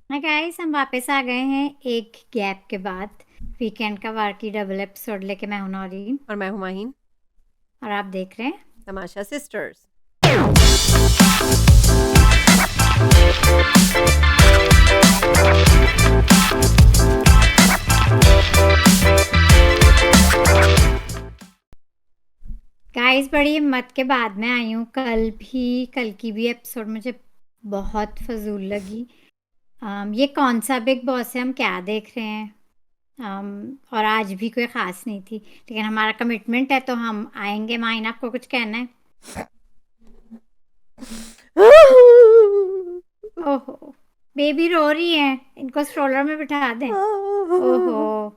Hi guys, हम वापस आ गए हैं एक गैप के बाद। वीकेंड का वार की डबल एपिसोड लेके मैं हूं नौरीन। और मैं हूँ माहीन। और आप देख रहे हैं। तमाशा सिस्टर्स। गाइस, बड़ी हिम्मत के बाद में आई हूँ। कल की भी एपिसोड मुझे बहुत फजूल लगी। ये कौन सा बिग बॉस है, हम क्या देख रहे हैं। और आज भी कोई ख़ास नहीं थी, लेकिन हमारा कमिटमेंट है तो हम आएंगे। माइन, आपको कुछ कहना है? ओहो, बेबी रो रही है, इनको स्ट्रोलर में बिठा दें। ओहो,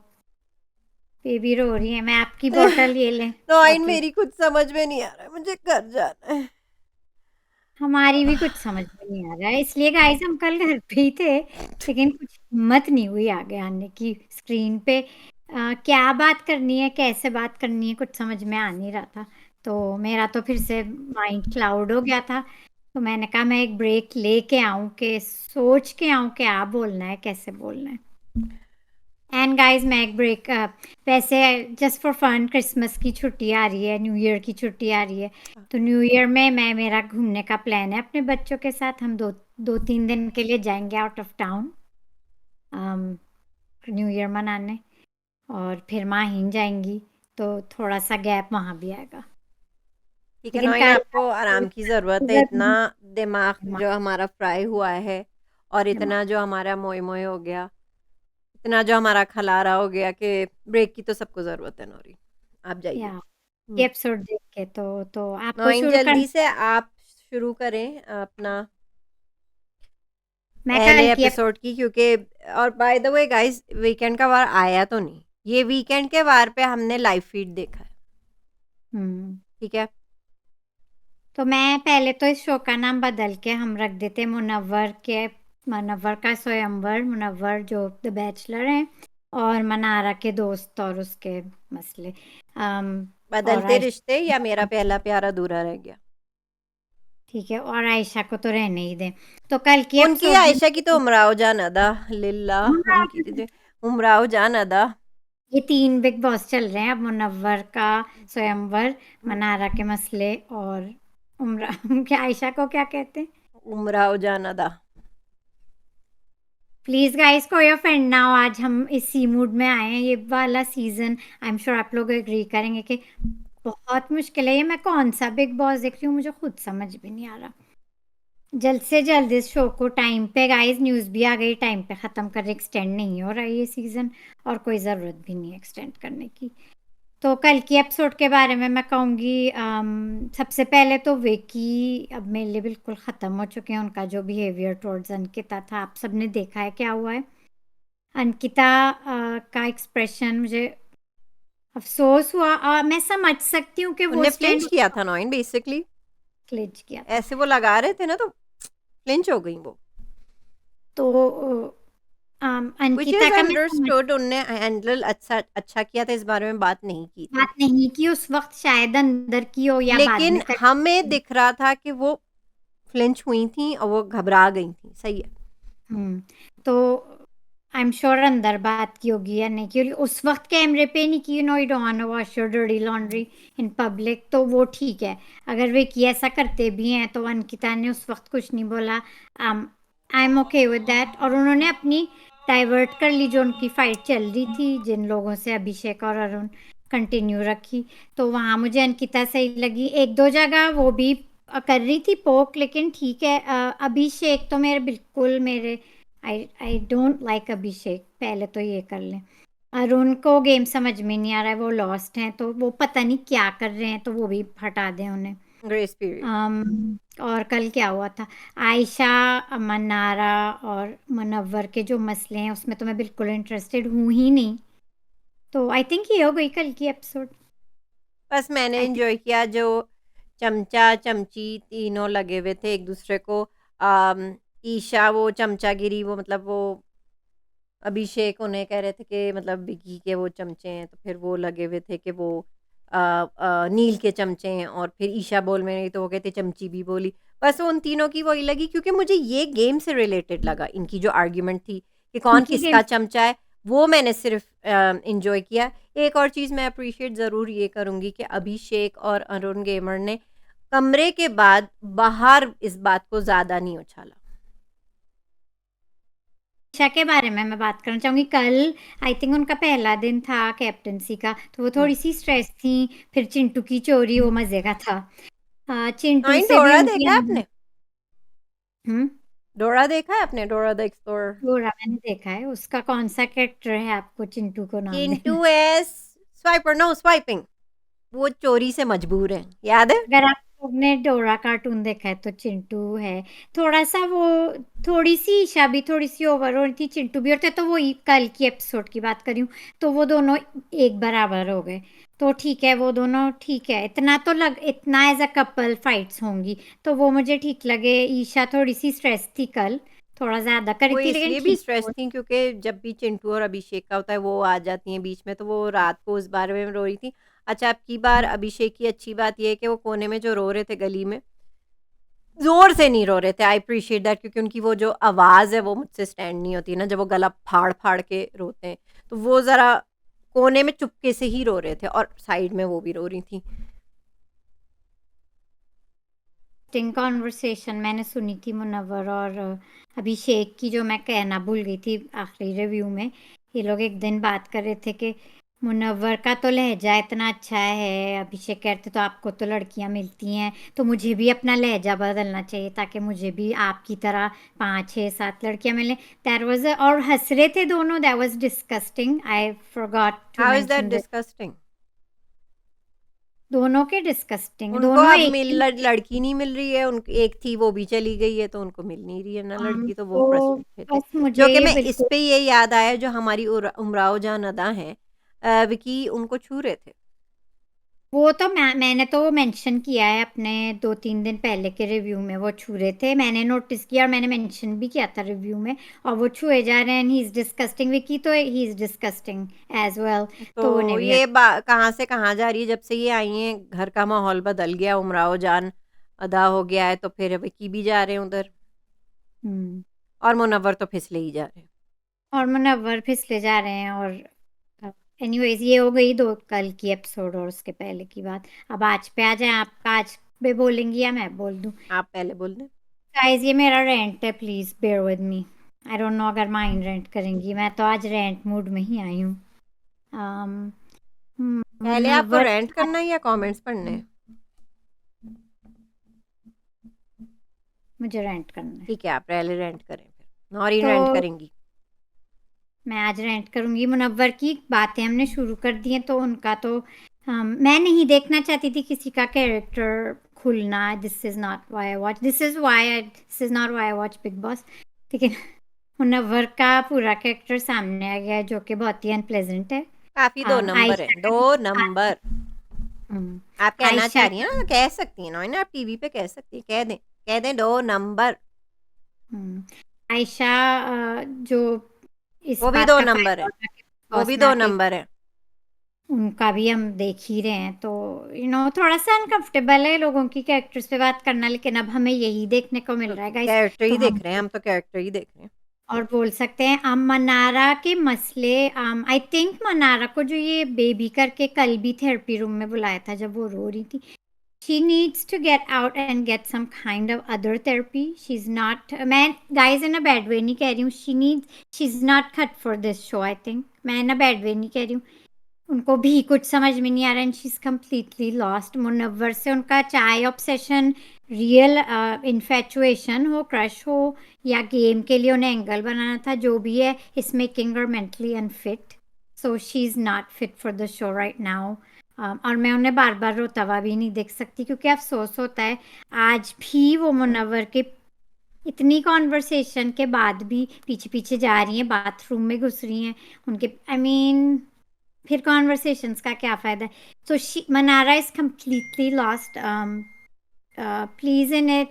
बेबी रो रही है। मैं आपकी बोतल ये लें। नॉइन, बोतल मेरी कुछ समझ में नहीं आ रहा है, मुझे घर जाना है। हमारी भी कुछ समझ में नहीं आ रहा है, इसलिए गाइस हम कल घर पे ही थे, लेकिन कुछ हिम्मत नहीं हुई आगे आने की स्क्रीन पे। क्या बात करनी है, कैसे बात करनी है, कुछ समझ में आ नहीं रहा था। तो मेरा तो फिर से माइंड क्लाउड हो गया था। तो मैंने कहा मैं एक ब्रेक लेके आऊं, के सोच के आऊं क्या बोलना है, कैसे बोलना है। एंड गाइस, मैं एक ब्रेक, वैसे जस्ट फॉर फन, क्रिसमस की छुट्टी आ रही है, न्यू ईयर की छुट्टी आ रही है। तो न्यू ईयर में मेरा घूमने का प्लान है अपने बच्चों के साथ। हम दो तीन दिन के लिए जाएंगे out of town new year मनाने। और फिर माहिन जाएंगी, तो थोड़ा सा गैप वहाँ भी आएगा। ठीक है लेकिन नॉइन, कल आपको आराम की ज़रूरत है। इतना दिमाग जो हमारा फ्राई हुआ है, और इतना जो हमारा मोए मोए हो गया, इतना जो हमारा खलारा हो गया, कि ब्रेक की तो सबको ज़रूरत है नॉरी। आप जाइए। या एपिसोड देख के तो आपको नॉइन, शुरू जल्दी करना से है। आप शुरू करें अपना मैं पहले कल की एपिसोड की, क्योंकि और by the way guys, weekend का वार आया तो नहीं, ये वीकेंड के वार पे हमने लाइव फीड देखा है। हम्म ठीक है। तो मैं पहले तो इस शो का नाम बदल के हम रख देते मुनव्वर के। मुनव्वर का स्वयंवर, मुनव्वर जो द बैचलर है, और मनारा के दोस्त और उसके मसले। और बदलते रिश्ते आयशा, या मेरा पहला प्यार अधूरा रह गया। ठीक है, और आयशा को तो रहने ही दें। तो कल की उनकी एपिसोड आयशा की तो में उमराव जान अदा, लिल्ला उनकी तो उमराव जान अदा। ये 3 बिग बॉस चल रहे हैं अब। मुनव्वर का स्वयंवर, मनारा के मसले, और उमरा क्या, आयशा को क्या कहते हैं? उमराव जान अदा। प्लीज गाइस, कोई ऑफेंड ना हो। आज हम इसी मूड में आए हैं। ये वाला सीजन, आई एम श्योर आप लोग एग्री करेंगे कि बहुत मुश्किल है। ये मैं कौन सा बिग बॉस देख रही हूँ, मुझे खुद समझ भी नहीं आ रहा। जल्द से जल्द इस शो को टाइम पे, गाइस न्यूज़ भी आ गई, टाइम पे ख़त्म कर, एक्सटेंड नहीं हो रहा है ये सीज़न। और कोई ज़रूरत भी नहीं है एक्सटेंड करने की। तो कल की एपिसोड के बारे में मैं कहूँगी, सबसे पहले तो विकी अब मेरे लिए बिल्कुल ख़त्म हो चुके हैं। उनका जो बिहेवियर टुवर्ड्स अंकिता था, आप सबने देखा है क्या हुआ है। अंकिता का एक्सप्रेशन मुझे अफसोस हुआ। मैं समझ सकती हूँ कि वो उनने फ्लिंच स्टैंड किया था नॉइन, बेसिकली क्लिच किया था। ऐसे वो लगा रहे थे ना, तो फ्लिंच हो गई वो। तो विच अंकिता इज का मैं समझ, अंडरस्टूड, उनने हैंडल अच्छा अच्छा किया था, इस बारे में बात नहीं की थी। बात नहीं की उस वक्त, शायद अंदर की हो या बाद लेकिन में कर। हमें दिख रहा था कि वो फ्लिंच हुई थी और वो घबरा गई थी। सही है। तो आई एम श्योर अंदर बात की होगी या नहीं की होगी। उस वक्त कैमरे पे नहीं की, no, you don't want to wash your dirty laundry in public, तो वो ठीक है। अगर वे की ऐसा करते भी हैं तो अंकिता ने उस वक्त कुछ नहीं बोला। I am okay with that. और उन्होंने अपनी डाइवर्ट कर ली, जो उनकी फाइट चल रही थी जिन लोगों से, अभिषेक और अरुण, कंटिन्यू रखी। तो वहाँ मुझे अंकिता सही लगी। एक दो जगह वो भी कर रही थी पोक, लेकिन ठीक है। अभिषेक तो मेरे बिल्कुल, मेरे आई डोंट लाइक अभिषेक। पहले तो ये कर लें। अरुण को गेम समझ में नहीं आ रहा है, वो लॉस्ट हैं, तो वो पता नहीं क्या कर रहे हैं, तो वो भी हटा दें उन्हें। Grace period. और कल क्या हुआ था, आयशा, मन्नारा और मुनव्वर के जो मसले हैं, उसमें तो मैं बिल्कुल इंटरेस्टेड हूँ ही नहीं। तो आई थिंक ये हो गई कल की एपिसोड। बस मैंने आई थिंक एंजॉय किया जो चमचा चमची तीनों लगे हुए थे एक दूसरे को। ईशा वो चमचागिरी, वो मतलब वो अभिषेक उन्हें कह रहे थे कि मतलब विकी के वो चमचे हैं, तो फिर वो लगे हुए थे कि वो नील के चमचे हैं, और फिर ईशा बोल में रही तो वो कहते चमची भी बोली। बस उन तीनों की वही लगी, क्योंकि मुझे ये गेम से रिलेटेड लगा, इनकी जो आर्ग्यूमेंट थी कि कौन उनकी किसका गेम चमचा है, वो मैंने सिर्फ इंजॉय किया। एक और चीज़ मैं अप्रिशिएट ज़रूर ये करूँगी कि अभिषेक और अरुण गेमर ने कमरे के बाद बाहर इस बात को ज़्यादा नहीं उछाला। आयशा के बारे में मैं बात करना चाहूंगी। कल आई थिंक उनका पहला दिन था कैप्टनसी का, तो वो थोड़ी सी स्ट्रेस थी। फिर चिंटू की चोरी वो मजे का था। चिंटू हाँ, से भी डोरा उनकी देखा है आपने? हम्म। डोरा देखा है आपने? Dora the explorer. गोरा मैंने देखा है। उसका कौन सा कैरेक्टर है आपको चिंटू को नाम देना? चिंटू एस स्वाइपर नो स्वाइपिंग, वो चोरी से मजबूर है, याद है? अगर आप लोगों ने डोरा कार्टून देखा है तो चिंटू है। थोड़ा सा वो, थोड़ी सी ईशा भी थोड़ी सी ओवर हो रही थी, चिंटू भी। और तो वो कल की एपिसोड की बात कर रही हूँ, तो वो दोनों एक बराबर हो गए। तो ठीक है, वो दोनों ठीक है। इतना एज अ कपल फाइट्स होंगी तो वो मुझे ठीक लगे। ईशा थोड़ी सी स्ट्रेस थी कल, थोड़ा ज्यादा करी वो थी, लेकिन इसलिए भी ठीक स्ट्रेस है। थी क्योंकि जब भी चिंटू और अभिषेक का होता है वो आ जाती हैं बीच में, तो वो रात को उस बारे में रो रही थी। अच्छा, अब की बार अभिषेक की अच्छी बात ये है कि वो कोने में जो रो रहे थे गली में, जोर से नहीं रो रहे थे। आई अप्रिशिएट दैट, क्योंकि उनकी वो जो आवाज़ है वो मुझसे स्टैंड नहीं होती ना, जब वो गला फाड़ फाड़ के रोते हैं। तो वो ज़रा कोने में चुपके से ही रो रहे थे, और साइड में वो भी रो रही थी। कॉन्वर्सेशन मैंने सुनी थी मुनव्वर और अभिषेक की, जो मैं कहना भूल गई थी आखिरी रिव्यू में। ये लोग एक दिन बात कर रहे थे कि मुनव्वर का तो लहजा इतना अच्छा है। अभिषेक कहते तो आपको तो लड़कियां मिलती हैं, तो मुझे भी अपना लहजा बदलना चाहिए ताकि मुझे भी आपकी तरह 5 6 7 लड़कियां मिलें। दैट वाज, और हंस रहे थे दोनों। That was disgusting, I forgot to how is that mention this. Disgusting? दोनों के डिस्कस्टिंग, उनको दोनों अब एक मिल लड़की नहीं मिल रही है, उन एक थी वो भी चली गई है, तो उनको मिल नहीं रही है ना लड़की, तो वो तो फ्रस्ट्रेटेड थे। बस मुझे जो कि ये मैं इस बिल्कुल, पे ये याद आया, जो हमारी उमराव जान अदा हैं, विकी उनको छू रहे थे। वो तो मैंने तो वो मेंशन किया है अपने 2 3 दिन पहले के रिव्यू में। वो छू रहे थे, मैंने नोटिस किया और मैंने मेंशन भी किया था रिव्यू में। और वो छुए जा रहे हैं। ही इज डिस्कस्टिंग विकी, तो he is disgusting as well. तो उन्हें तो भी ये कहाँ से कहाँ जा रही है? जब से ये आई हैं घर का माहौल बदल गया, उमराव जान अदा हो गया है, तो फिर विकी भी जा रहे हैं उधर, हम्म। और मुनव्वर तो फिसले ही जा रहे हैं। और मुनव्वर फिसले जा रहे हैं। और एनीवेज, ये हो गई दो कल की एपिसोड और उसके पहले की बात। अब आज पे आ जाए। आप आज पे बोलेंगी या मैं बोल दूं? आप पहले बोल दें। गाइस, ये मेरा रेंट है, please bear with me. I don't know अगर माइंड रेंट करेंगी। मैं तो आज रेंट मूड में ही आई हूँ। um, पहले आपको मुनव्वर, रेंट करना है या कमेंट्स पढ़ने हैं? मुझे रेंट करना है। ठीक है, आप पहले रेंट करें, फिर नौरीन तो रेंट करेंगी। मैं आज रेंट करूंगी। मुनव्वर की बातें हमने शुरू कर दी हैं, तो उनका तो मैं नहीं देखना चाहती थी किसी का character Khulna. This is not why I watch, this is not why I watch big boss. लेकिन मुनव्वर का पूरा कैरेक्टर सामने आ गया है, जो कि बहुत ही अनप्लेजेंट है। काफी 2 नंबर है, आयशा 2 का, नंबर। हम्म, आप कहना आयशा चाह रही हैं का, ना, कह सकती हैं ना, आप टीवी पे कह सकती हैं, कह दें 2 नंबर। हम्म, आयशा, जो इस वो भी बात 2 का नंबर फायदा है, उठा के वो बॉस भी में 2 आके, नंबर है। उनका भी हम देख ही रहे हैं। तो थोड़ा सा अनकंफर्टेबल है लोगों की कैरेक्टर्स पे बात करना, लेकिन अब हमें यही देखने को मिल रहा है गाइस। कैरेक्टर तो ही हम देख रहे हैं, हम तो कैरेक्टर ही देख रहे हैं। और बोल सकते हैं मनारा के मसले। आई थिंक मनारा को जो ये बेबी करके कल भी थेरेपी रूम में बुलाया था जब वो रो रही थी, she needs to get out and get some kind of other therapy. She's not, मैं guys in a bad way नहीं कह रही हूँ, she's not cut for this show I think। मैं in a bad way नहीं कह रही हूँ। उनको भी कुछ समझ में नहीं आ रहा, and she is completely lost. Munawar से उनका चाय ऑब्सेशन, रियल इन्फेचुएशन हो, क्रश हो, या गेम के लिए उन्हें एंगल बनाना था, जो भी है, is making her mentally unfit. So she is not fit for the show right now. और मैं उन्हें बार बार रोता हुआ भी नहीं देख सकती, क्योंकि अफसोस होता है। आज भी वो मुनव्वर के इतनी कॉन्वर्सेशन के बाद भी पीछे पीछे जा रही हैं, बाथरूम में घुस रही हैं उनके। आई मीन, फिर कॉन्वर्सेशंस का क्या फ़ायदा है? So Mannara is completely lost. Please इन्हें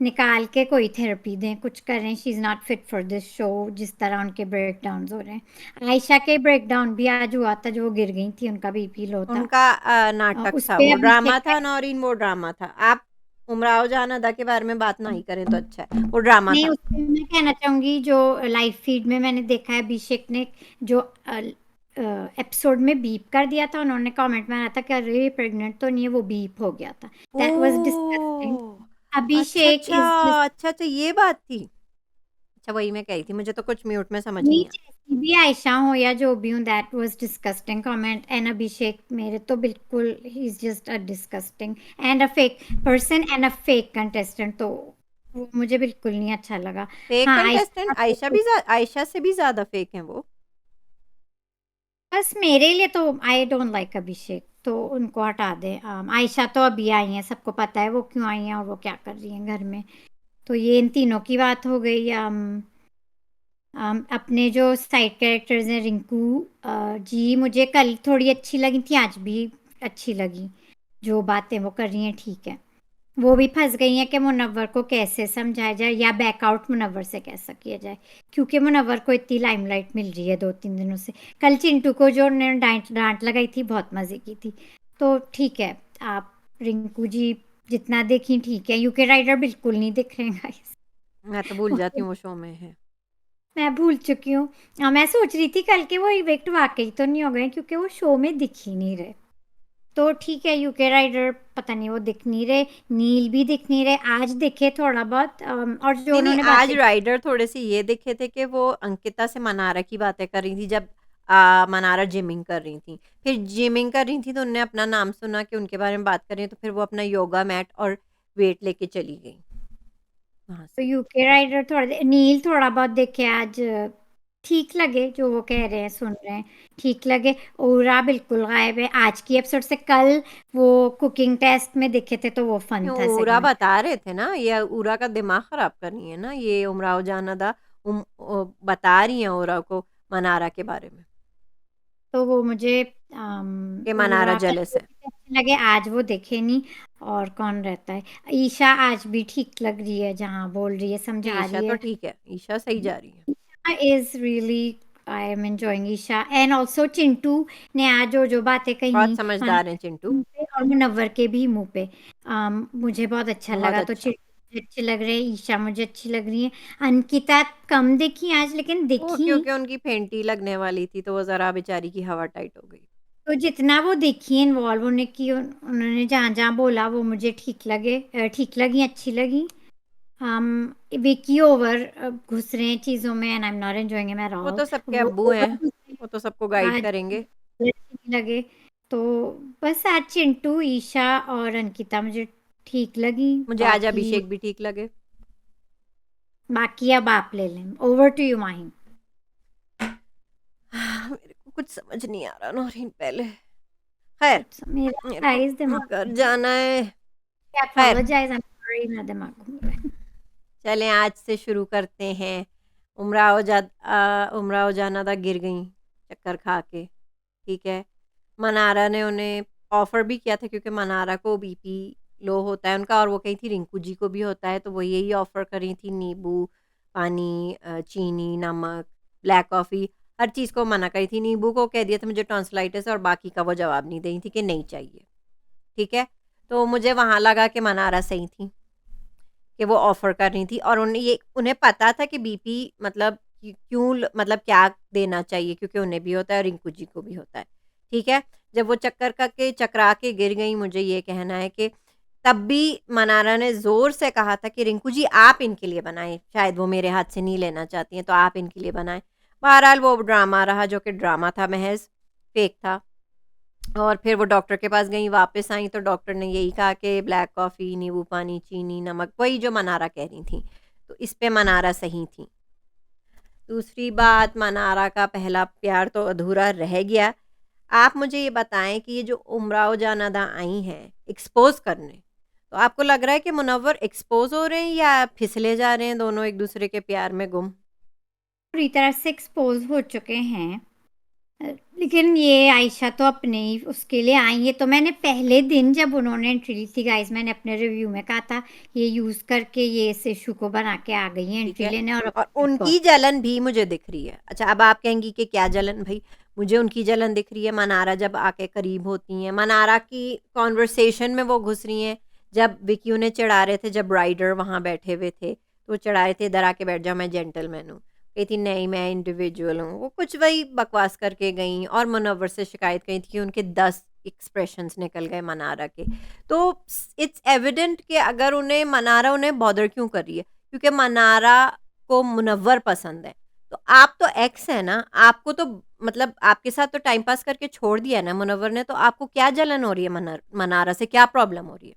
निकाल के कोई थेरेपी दें, कुछ करें। She is not fit for this show. जिस तरह उनके ब्रेक डाउन हो रहे हैं, आयशा के ब्रेक डाउन भी आज हुआ था, जो वो गिर गई थी, उनका बीपी लो था। उनका नाटक उस था, पे वो ड्रामा अभिषेक, था नौरीन, वो ड्रामा था। आप उमराव जान अदा के बारे में बात ना ही करें तो अच्छा है, वो ड्रामा नहीं, था। उसमें मैं कहना चाहूंगी जो लाइव फीड में मैंने देखा है, अभिषेक ने जो एपिसोड में बीप कर दिया था, उन्होंने कमेंट में आया था कि अरे प्रेग्नेंट तो नहीं है, वो बीप हो गया था। That was disgusting. ओह! अच्छा, अभिषेक अच्छा, इज जस्ट अच्छा, अच्छा ये बात थी। अच्छा वही मैं कह रही थी, मुझे तो कुछ म्यूट में समझ नहीं, नहीं आया। जैसी भी आयशा हो या जो भी हूँ, that was disgusting comment. And Abhishek मेरे तो बिल्कुल ही is just a disgusting and a fake person and a fake contestant, तो वो मुझे बिल्कुल नहीं अच्छा लगा। फेक हाँ, कंटेस्टेंट आयशा आयशा से भी ज़्यादा फेक हैं वो। बस मेरे लिए तो आई डोंट लाइक अभिषेक, तो उनको हटा दे। आयशा तो अभी आई है, सबको पता है वो क्यों आई है और वो क्या कर रही है घर में। तो ये इन तीनों की बात हो गई। अपने जो साइड कैरेक्टर्स हैं, रिंकू जी मुझे कल थोड़ी अच्छी लगी थी, आज भी अच्छी लगी। जो बातें वो कर रही हैं ठीक है। वो भी फंस गई हैं कि मुनव्वर को कैसे समझाया जाए या बैकआउट मुनव्वर से कैसा किया जाए, क्योंकि मुनव्वर को इतनी लाइमलाइट मिल रही है 2-3 दिनों से। कल चिंटू को जो उन्होंने डांट डांट लगाई थी, बहुत मजे की थी। तो ठीक है, आप रिंकू जी जितना देखी ठीक है। यूके राइडर बिल्कुल नहीं दिख रहे हैं गाइस। मैं तो भूल जाती हूँ वो शो में है। मैं भूल चुकी हूँ। मैं सोच रही थी कल के वो इवेक्ट वाकई तो नहीं हो गए, क्योंकि वो शो में दिख ही नहीं रहे। तो ठीक है, यूके राइडर पता नहीं वो दिख नहीं रहे, नील भी दिख नहीं रहे। आज दिखे थोड़ा बहुत। और जो नहीं, नहीं, उन्होंने आज बातें राइडर थोड़े-से ये दिखे थे कि वो अंकिता से मनारा की बातें कर रही थी, जब मनारा जिमिंग कर रही थी। फिर जिमिंग कर रही थी तो उन्होंने अपना नाम सुना कि उनके बारे में बात कर रही हैं, तो फिर वो अपना योगा मैट और वेट लेके चली गई वहाँ तो से। यूके राइडर नील थोड़ा बहुत देखे आज। ठीक लगे जो वो कह रहे हैं, सुन रहे हैं, ठीक लगे। ओरा बिल्कुल गायब है आज की एपिसोड से। कल वो कुकिंग टेस्ट में दिखे थे, तो वो फन था उरा सेगमेंट। बता रहे थे ना, ये उरा का दिमाग खराब कर रही है ना, ये उमराव जान अदा बता रही हैं उरा को मनारा के बारे में तो वो मुझे कि मनारा ओरा जेलस पहले है। भी अच्छे लगे, आज वो देखे नहीं। और कौन रहता है, ईशा आज भी ठीक लग रही है, जहाँ बोल रही है नहीं, समझा ईशा रही तो है। ठीक है, ईशा सही जा रही है। Is really I am enjoying Isha. And also Chintu ने आज जो जो बातें बहुत कही समझदार हैं चिंटू, मुंह पे और मुनव्वर के भी मुंह पे, मुझे बहुत अच्छा बहुत लगा। तो अच्छा। चिंटू मुझे अच्छे लग रहे हैं, ईशा मुझे अच्छी लग रही है। अंकिता कम देखी आज, लेकिन वो देखी। क्योंकि उनकी फेंटी लगने वाली थी, तो वो ज़रा बेचारी की हवा टाइट हो गई। तो जितना वो देखी इन्वॉल्व होने की, उन्होंने जहाँ जहाँ बोला वो मुझे ठीक लगे, ठीक लगी, अच्छी लगी। हम विकी ओवर घुस रहे हैं चीज़ों में, and I am not enjoying at वो ऑल। तो सबके वो अब्बू ओवर हैं, घुस रहे वो तो सबको हैं, गाइड आज करेंगे। मुझे अच्छे नहीं लगे। तो बस आज चिंटू, ईशा और अंकिता मुझे ठीक लगी। मुझे आज बाकी अभिषेक भी ठीक लगे। बाकी अब आप ले लें। Over to you Mahim. मेरे को कुछ समझ नहीं आ रहा नौरीन पहले। खैर, मेरा मेरे को गाइस घर दिमाग, जाना है। खैर, अपोलोजाइज, आई एम सॉरी, मेरा दिमाग घूम रहा है। चलें आज से शुरू करते हैं। उमराव जानादा गिर गईं चक्कर खा के, ठीक है। मनारा ने उन्हें ऑफ़र भी किया था, क्योंकि मनारा को बीपी लो होता है उनका, और वो कही थी रिंकू जी को भी होता है, तो वो यही ऑफ़र कर रही थी, नींबू पानी, चीनी, नमक, ब्लैक कॉफ़ी, हर चीज़ को मना करी थी। नींबू को कह दिया था मुझे टॉन्सिलाइटिस है, और बाकी का वो जवाब नहीं दे रही थी कि नहीं चाहिए, ठीक है। तो मुझे वहाँ लगा कि मनारा सही थी कि वो ऑफ़र कर रही थी, और उन्हें पता था कि बीपी मतलब क्यों मतलब क्या देना चाहिए, क्योंकि उन्हें भी होता है और रिंकू जी को भी होता है, ठीक है। जब वो चकरा के गिर गई, मुझे ये कहना है कि तब भी मनारा ने ज़ोर से कहा था कि रिंकू जी आप इनके लिए बनाएं, शायद वो मेरे हाथ से नहीं लेना चाहती हैं, तो आप इनके लिए बनाएं। बहरहाल वो ड्रामा रहा, जो कि ड्रामा था, महज फेक था। और फिर वो डॉक्टर के पास गई, वापस आई तो डॉक्टर ने यही कहा कि ब्लैक कॉफ़ी, नींबू पानी, चीनी, नमक, वही जो मनारा कह रही थी। तो इस पे मनारा सही थी। दूसरी बात, मनारा का पहला प्यार तो अधूरा रह गया। आप मुझे ये बताएं कि ये जो उमराव जान अदा आई हैं एक्सपोज़ करने, तो आपको लग रहा है कि मुनव्वर एक्सपोज़ हो रहे हैं या फिसले जा रहे हैं दोनों एक दूसरे के प्यार में गुम? पूरी तरह से एक्सपोज हो चुके हैं। लेकिन ये आयशा तो अपने ही उसके लिए आई है। तो मैंने पहले दिन जब उन्होंने एंट्री ली थी गाइस, मैंने अपने रिव्यू में कहा था ये यूज करके ये इस इशू को बना के आ गई है ठीक एंट्री है, लेने, और और अपने उनकी जलन भी मुझे दिख रही है। अच्छा, अब आप कहेंगी कि क्या जलन भई? मुझे उनकी जलन दिख रही है, मनारा जब आके करीब होती हैं, मनारा की कन्वर्सेशन में वो घुस रही हैं, जब विकी उन्हें चढ़ा रहे थे, जब राइडर वहाँ बैठे हुए थे तो वो चढ़ा रहे थे, इधर आके बैठ जाओ, मैं जेंटलमैन हूँ। कही थी नहीं मैं इंडिविजुअल हूँ, वो कुछ वही बकवास करके गई और मुनव्वर से शिकायत करी थी कि उनके 10 एक्सप्रेशंस निकल गए मनारा के। तो इट्स एविडेंट कि अगर उन्हें मनारा उन्हें बॉदर क्यों कर रही है, क्योंकि मनारा को मुनव्वर पसंद है। तो आप तो एक्स है ना, आपको तो मतलब आपके साथ तो टाइम पास करके छोड़ दिया ना मुनव्वर ने, तो आपको क्या जलन हो रही है मनारा से, क्या प्रॉब्लम हो रही है?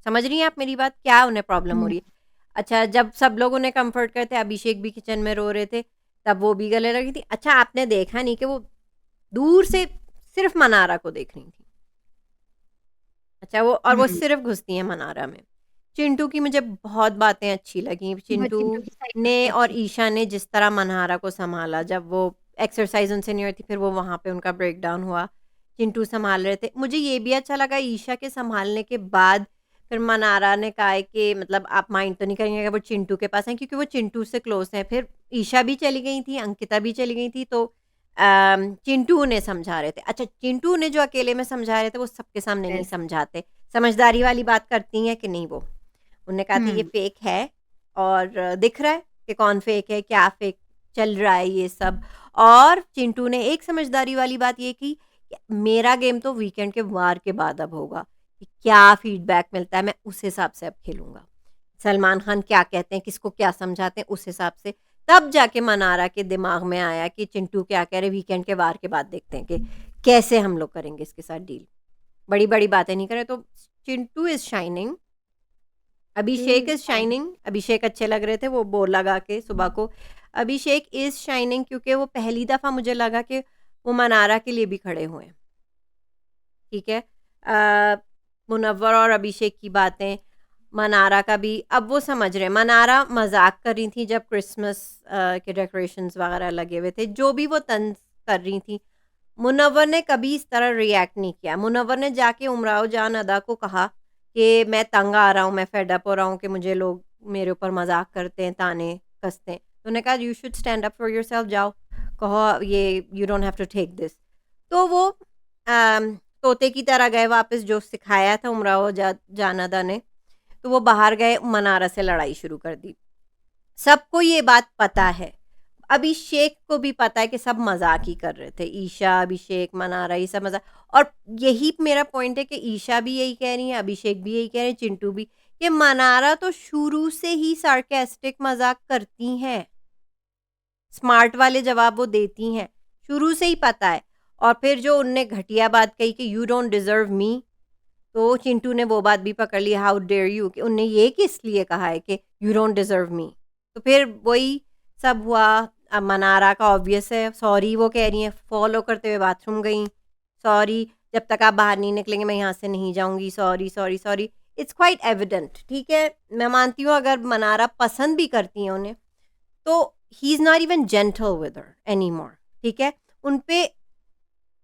समझ रही हैं आप मेरी बात, क्या उन्हें प्रॉब्लम हो हम्म, रही है? अच्छा, जब सब लोग उन्हें कंफर्ट करते, अभिषेक भी किचन में रो रहे थे, तब वो भी गले लगी थी। अच्छा, आपने देखा नहीं कि वो दूर से सिर्फ मनारा को देख रही थी? अच्छा, वो हम्म, सिर्फ घुसती हैं मनारा में। चिंटू की मुझे बहुत बातें अच्छी लगी। वो चिंटू चिंटू की साइड ने सबसे और अच्छी थी। ईशा ने जिस तरह मनारा को संभाला, जब वो एक्सरसाइज उनसे नहीं हुई थी, फिर वो वहाँ पे उनका ब्रेकडाउन हुआ, चिंटू संभाल रहे थे। मुझे ये भी अच्छा लगा ईशा के संभालने के बाद फिर मनारा ने कहा है कि मतलब आप माइंड तो नहीं करेंगे अगर वो चिंटू के पास हैं, क्योंकि वो चिंटू से क्लोज हैं। फिर ईशा भी चली गई थी, अंकिता भी चली गई थी, तो चिंटू उन्हें समझा रहे थे। अच्छा, चिंटू उन्हें जो अकेले में समझा रहे थे वो सबके सामने नहीं बेस्ट। समझाते, समझदारी वाली बात करती हैं कि नहीं वो। उन्होंने कहा था ये हम्म। फेक है और दिख रहा है कि कौन फेक है, क्या फेक चल रहा है ये सब। और चिंटू ने एक समझदारी वाली बात ये की कि मेरा गेम तो वीकेंड के वार के बाद अब होगा, कि क्या फीडबैक मिलता है मैं उस हिसाब से अब खेलूंगा। सलमान खान क्या कहते हैं, किसको क्या समझाते हैं, उस हिसाब से। तब जाके मनारा के दिमाग में आया कि चिंटू क्या कह रहे, वीकेंड के वार के बाद देखते हैं कि कैसे हम लोग करेंगे इसके साथ डील। बड़ी बड़ी बातें नहीं करें। तो Chintu is shining, Abhishek is shining. Abhishek अच्छे लग रहे थे वो बोल लगा के सुबह को। अभिषेक इज शाइनिंग क्योंकि वो पहली दफ़ा मुझे लगा कि वो मनारा के लिए भी खड़े हुए हैं। ठीक है, मुनव्वर और अभिषेक की बातें, मनारा का भी अब वो समझ रहे हैं। मनारा मजाक कर रही थी जब क्रिसमस के डेकोरेशंस वगैरह लगे हुए थे, जो भी वो तंज कर रही थी। मुनव्वर ने कभी इस तरह रिएक्ट नहीं किया। मुनव्वर ने जाके उमराव जान अदा को कहा कि मैं तंग आ रहा हूँ, मैं फेड अप हो रहा हूँ कि मुझे लोग मेरे ऊपर मजाक करते हैं, ताने कसते हैं। तो उन्होंने कहा you should stand up for yourself, जाओ कहो ये you don't have to take this. तो वो तोते की तरह गए वापस, जो सिखाया था उमराव जान अदा ने। तो वो बाहर गए, मनारा से लड़ाई शुरू कर दी। सबको ये बात पता है, अभिषेक को भी पता है कि सब मजाक ही कर रहे थे, ईशा अभिषेक मनारा ये सब मजाक। और यही मेरा पॉइंट है कि ईशा भी यही कह रही है, अभिषेक भी यही कह रहे हैं, चिंटू भी, कि मनारा तो शुरू से ही सार्केस्टिक मजाक करती हैं, स्मार्ट वाले जवाब वो देती हैं, शुरू से ही पता है। और फिर जो उनने घटिया बात कही कि यू डोंट डिजर्व मी, तो चिंटू ने वो बात भी पकड़ ली, हाउ डेयर यू, कि उनने ये किस लिए कहा है कि यू डोंट डिजर्व मी। तो फिर वही सब हुआ। अब मनारा का ऑब्वियस है, सॉरी वो कह रही हैं, फॉलो करते हुए बाथरूम गई, सॉरी जब तक आप बाहर नहीं निकलेंगे मैं यहाँ से नहीं जाऊंगी, sorry sorry sorry. It's quite evident. ठीक है, मैं मानती हूँ अगर मनारा पसंद भी करती हैं उन्हें, तो he is not even gentle with her any more. ठीक है, उन पे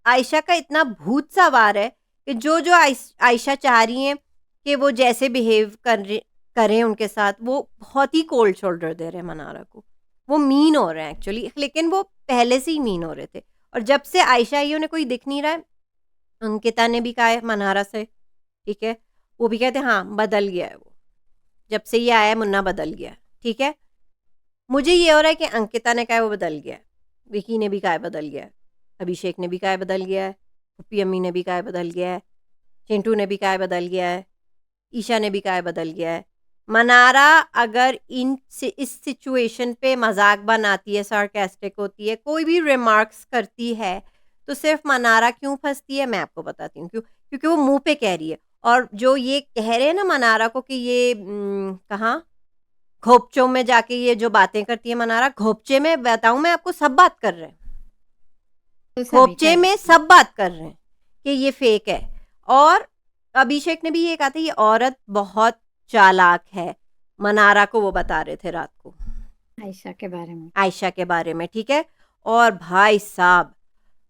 आयशा का इतना भूत सवार है कि जो आयशा चाह रही हैं कि वो जैसे बिहेव करें उनके साथ, वो बहुत ही कोल्ड शोल्डर दे रहे हैं मनारा को। वो मीन हो रहे हैं एक्चुअली, लेकिन वो पहले से ही मीन हो रहे थे। और जब से आयशा आई उन्हें कोई दिख नहीं रहा है। अंकिता ने भी कहा है मनारा से, ठीक है, वो भी कहते हैं हाँ बदल गया है वो, जब से ये आया है मुन्ना बदल गया है। ठीक है, मुझे ये हो रहा है कि अंकिता ने कहा है वो बदल गया है, विकी ने भी कहा है बदल गया है, अभिषेक ने भी कहा है बदल गया है, पुप्पी अम्मी ने भी कहा है बदल गया है, चिंटू ने भी कहा है बदल गया है, ईशा ने भी कहा है बदल गया है। मनारा अगर इस सिचुएशन पे मजाक बनाती है, सार्केस्टिक होती है, कोई भी रिमार्क्स करती है, तो सिर्फ मनारा क्यों फंसती है मैं आपको बताती हूँ क्यों। क्योंकि वो मुंह पे कह रही है। और जो ये कह रहे हैं ना मनारा को कि ये कहाँ घोपचों में जाके ये जो बातें करती है मनारा, घोपचे में बताऊं मैं आपको, सब बात कर रहे हैं, तो सभी घोपचे कर में रहे हैं। सब बात कर रहे हैं कि ये फेक है। और अभिषेक ने भी ये कहा था ये औरत बहुत चालाक है, मनारा को वो बता रहे थे रात को आयशा के बारे में। आयशा के बारे में। ठीक है, और भाई साहब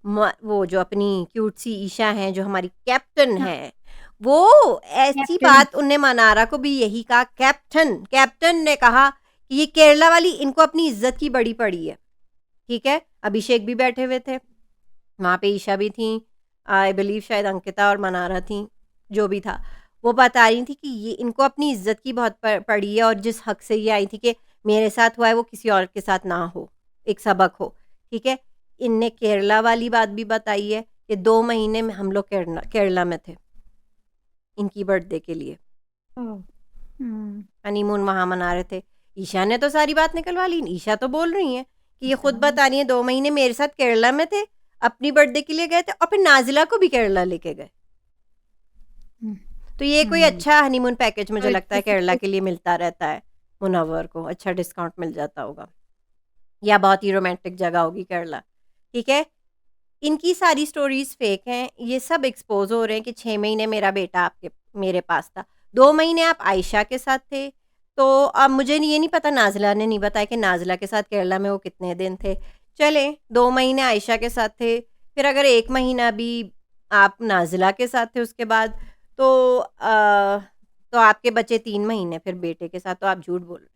वो जो अपनी क्यूट सी ईशा हैं जो हमारी कैप्टन हाँ, है, वो ऐसी कैप्टन। बात उनने मनारा को भी यही कहा, कैप्टन कैप्टन ने कहा कि ये केरला वाली इनको अपनी इज्जत की बड़ी पड़ी है। ठीक है, अभिषेक भी बैठे हुए थे वहाँ पे, ईशा भी थी, आई बिलीव शायद अंकिता और मनारा थी, जो भी था। वो बता रही थी कि ये इनको अपनी इज्जत की बहुत पड़ी है, और जिस हक से ये आई थी कि मेरे साथ हुआ है वो किसी और के साथ ना हो, एक सबक हो। ठीक है, इनने केरला वाली बात भी बताई है कि 2 महीने में हम लोग केरला केरला में थे इनकी बर्थडे के लिए, ओह, हनीमून वहां मना रहे थे। ईशा ने तो सारी बात निकलवा ली। ईशा तो बोल रही है कि ये खुद बता रही है 2 महीने मेरे साथ केरला में थे, अपनी बर्थडे के लिए गए थे, और फिर नाजिला को भी केरला लेके गए। तो ये कोई अच्छा हनीमून पैकेज मुझे लगता है केरला के लिए मिलता रहता है। मुनव्वर को अच्छा डिस्काउंट मिल जाता होगा, या बहुत ही रोमांटिक जगह होगी केरला। ठीक है, इनकी सारी स्टोरीज फेक हैं, ये सब एक्सपोज हो रहे हैं कि 6 महीने मेरा बेटा आपके मेरे पास था, 2 महीने आप आयशा के साथ थे। तो अब मुझे ये नहीं पता, नाजिला ने नहीं बताया कि नाजिला के साथ केरला में वो कितने दिन थे। चले, 2 महीने आयशा के साथ थे, फिर अगर 1 महीना भी आप नाजिला के साथ थे उसके बाद, तो तो आपके बचे 3 महीने फिर बेटे के साथ, तो आप झूठ बोल रहे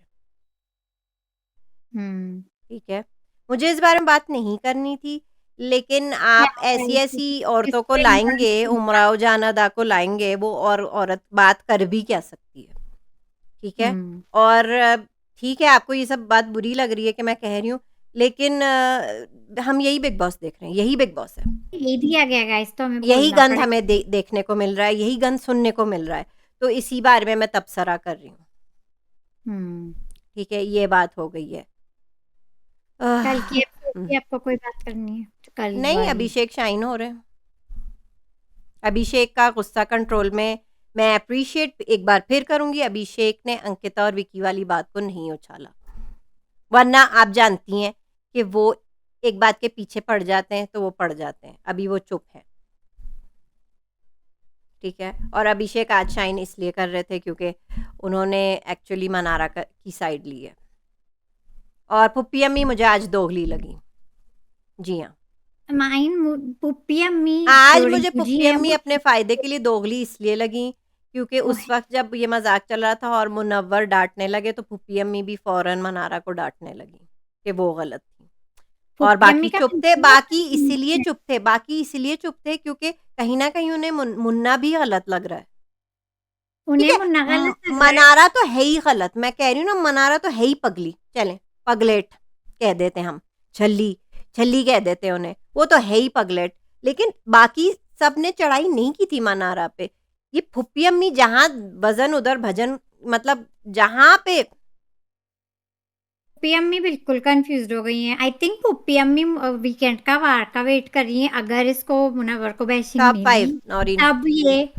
हम्म। हैं। ठीक है, मुझे इस बारे में बात नहीं करनी थी, लेकिन आप ऐसी ऐसी औरतों को लाएंगे, उमराव जान अदा को लाएंगे, वो और औरत बात कर भी क्या सकती है। ठीक है, और ठीक है आपको ये सब बात बुरी लग रही है कि मैं कह रही हूँ, लेकिन हम यही बिग बॉस देख रहे हैं, यही बिग बॉस है, ये दिया गया गाइस, तो हमें यही बोलना गंद पड़ेगा। हमें देखने को मिल रहा है, यही गंद सुनने को मिल रहा है, तो इसी बारे में मैं तबसरा कर रही हूँ। हम्म। ठीक है, ये बात हो गई है। कल की आह, एपिसोड की आपको कोई बात करनी है तो कल नहीं, वाली। अभिषेक शाइन हो रहे हैं, अभिषेक का गुस्सा कंट्रोल में। मैं अप्रिशिएट एक बार फिर करूंगी, अभिषेक ने अंकिता और विकी वाली बात को नहीं उछाला, वरना आप जानती हैं कि वो एक बात के पीछे पड़ जाते हैं तो वो पड़ जाते हैं, अभी वो चुप है। ठीक है, और अभिषेक आज शाइन इसलिए कर रहे थे क्योंकि उन्होंने एक्चुअली मनारा की साइड ली है, और पुप्पी अम्मी मुझे आज दोगली लगी। जी हाँ, पुप्पी अम्मी आज जो मुझे रिंकू जी पुप्पी है अम्मी वो अपने फ़ायदे के लिए दोगली इसलिए लगी क्योंकि उस वक़्त जब ये मज़ाक चल रहा था और मुनव्वर डाँटने लगे, तो पुप्पी अम्मी भी फ़ौरन मनारा को डाँटने लगी कि वो गलत थी। और पुप्पी बाकी अम्मी का चुप थे, बाकी इसीलिए चुप थे क्योंकि कहीं न कहीं उन्हें मुन्ना भी गलत लग रहा है। ठीक उन्हें है, मुन्ना गलत लग रहा है। मनारा तो है ही गलत, मैं कह रही हूँ ना, मनारा तो है ही पगली, चलें पगलेट कह देते हैं हम, छल्ली छल्ली कह देते हैं उन्हें, वो तो है ही पगलेट। लेकिन बाकी सब ने चढ़ाई नहीं की थी मनारा पे। ये फुप्पी अम्मी जहाँ वजन उधर भजन, मतलब जहाँ पे पुप्पी अम्मी बिल्कुल कंफ्यूज हो गई हैं। आई थिंक पुप्पी अम्मी वीकेंड का वार का वेट कर रही हैं, अगर इसको मुनव्वर को बैशिंग टॉप मिली 5 नौरीन। तब ये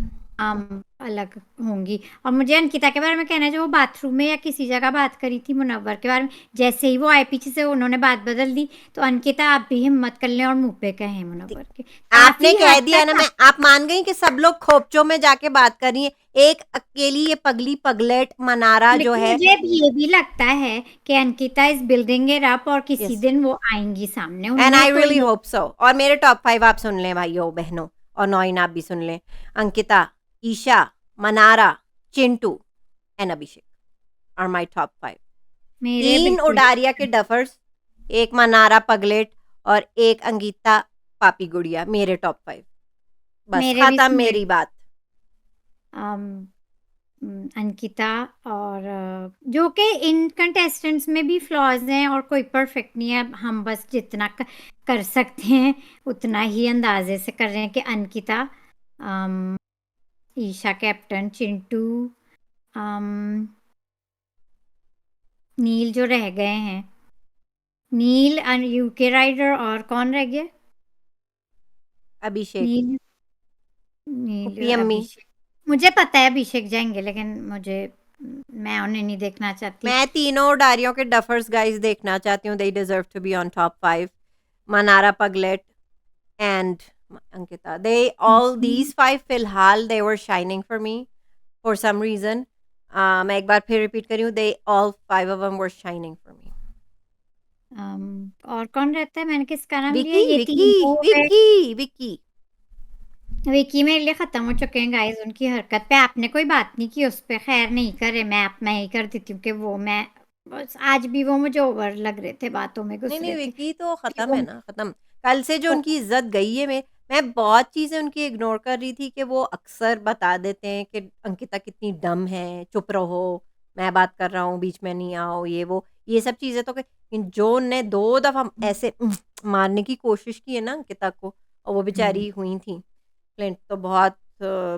अलग होंगी। और मुझे अंकिता के बारे में कहना है, जो वो बाथरूम में या किसी जगह बात करी थी मुनव्वर के बारे में, जैसे ही वो आए पीछे से उन्होंने बात बदल दी। तो अंकिता आप भी हिम्मत कर लें और मुंह पे कहें मुनव्वर के, आपने काफी कह हद दिया ना, तक। मैं आप मान गई कि सब लोग खोपचों में जाके बात कर रही हैं, एक अकेली ये पगली पगलेट मनारा जो लेकिन है। मुझे अब ये भी लगता है कि Ankita is building it up, और किसी यस, दिन वो आएंगी सामने। एंड उनमें आई कोई रियली होप सो। और मेरे टॉप 5 आप सुन लें भाइयों बहनों, और नौइन आप भी सुन लें। Ankita, Isha, Mannara, Chintu and Abhishek are my top 5। मेरे 3 बिल्कुल उडारिया के डफर्स, एक मनारा पगलेट, और एक अंगीता पापी गुड़िया, मेरे टॉप 5। बस मेरे भी खत्म सुने। मेरी बात। अंकिता और जो कि इन कंटेस्टेंट्स में भी फ्लॉज हैं और कोई परफेक्ट नहीं है। हम बस जितना कर सकते हैं उतना ही अंदाजे से कर रहे हैं कि अंकिता, अम, ईशा कैप्टन, चिंटू, अम, नील जो रह गए हैं, नील यूके राइडर, और कौन रह गया? अभिषेक, नील, नील पुप्पी अम्मी। अभिषेक। मुझे पता है अभिषेक जाएंगे, लेकिन मुझे मैं उन्हें नहीं देखना चाहती। मैं तीनों उडारियों के डफर्स गाइस देखना चाहती हूँ, they deserve to be on top 5। Mannara पगलेट and Ankita, they all these 5 फिलहाल they were shining for me for some reason. मैं एक बार फिर रिपीट करी हूँ, they all 5 of them were shining for me. और कौन रहता है? मैंने किसका नाम लिया? विकी ये विकी तीन वो है। विकी विकी विकी मेरे लिए खत्म हो चुके हैं गाइस। उनकी हरकत पे आपने कोई बात नहीं की, उस पे खैर नहीं करे, मैं ही कर देती हूँ कि वो मैं बस आज भी वो मुझे ओवर लग रहे थे, बातों में घुस नहीं नहीं, रहे थे विकी तो कि खत्म वो है ना, खत्म। कल से जो उनकी इज्जत गई है, मैं बहुत चीज़ें उनकी इग्नोर कर रही थी कि वो अक्सर बता देते हैं कि अंकिता कितनी डम है, चुप रहो, मैं बात कर रहा हूँ, बीच में नहीं आओ, ये वो। ये सब चीज़ें तो जो उनने 2 दफ़ा ऐसे मारने की कोशिश की है ना अंकिता को, और वो बेचारी हुई थी फ्लिंट, तो बहुत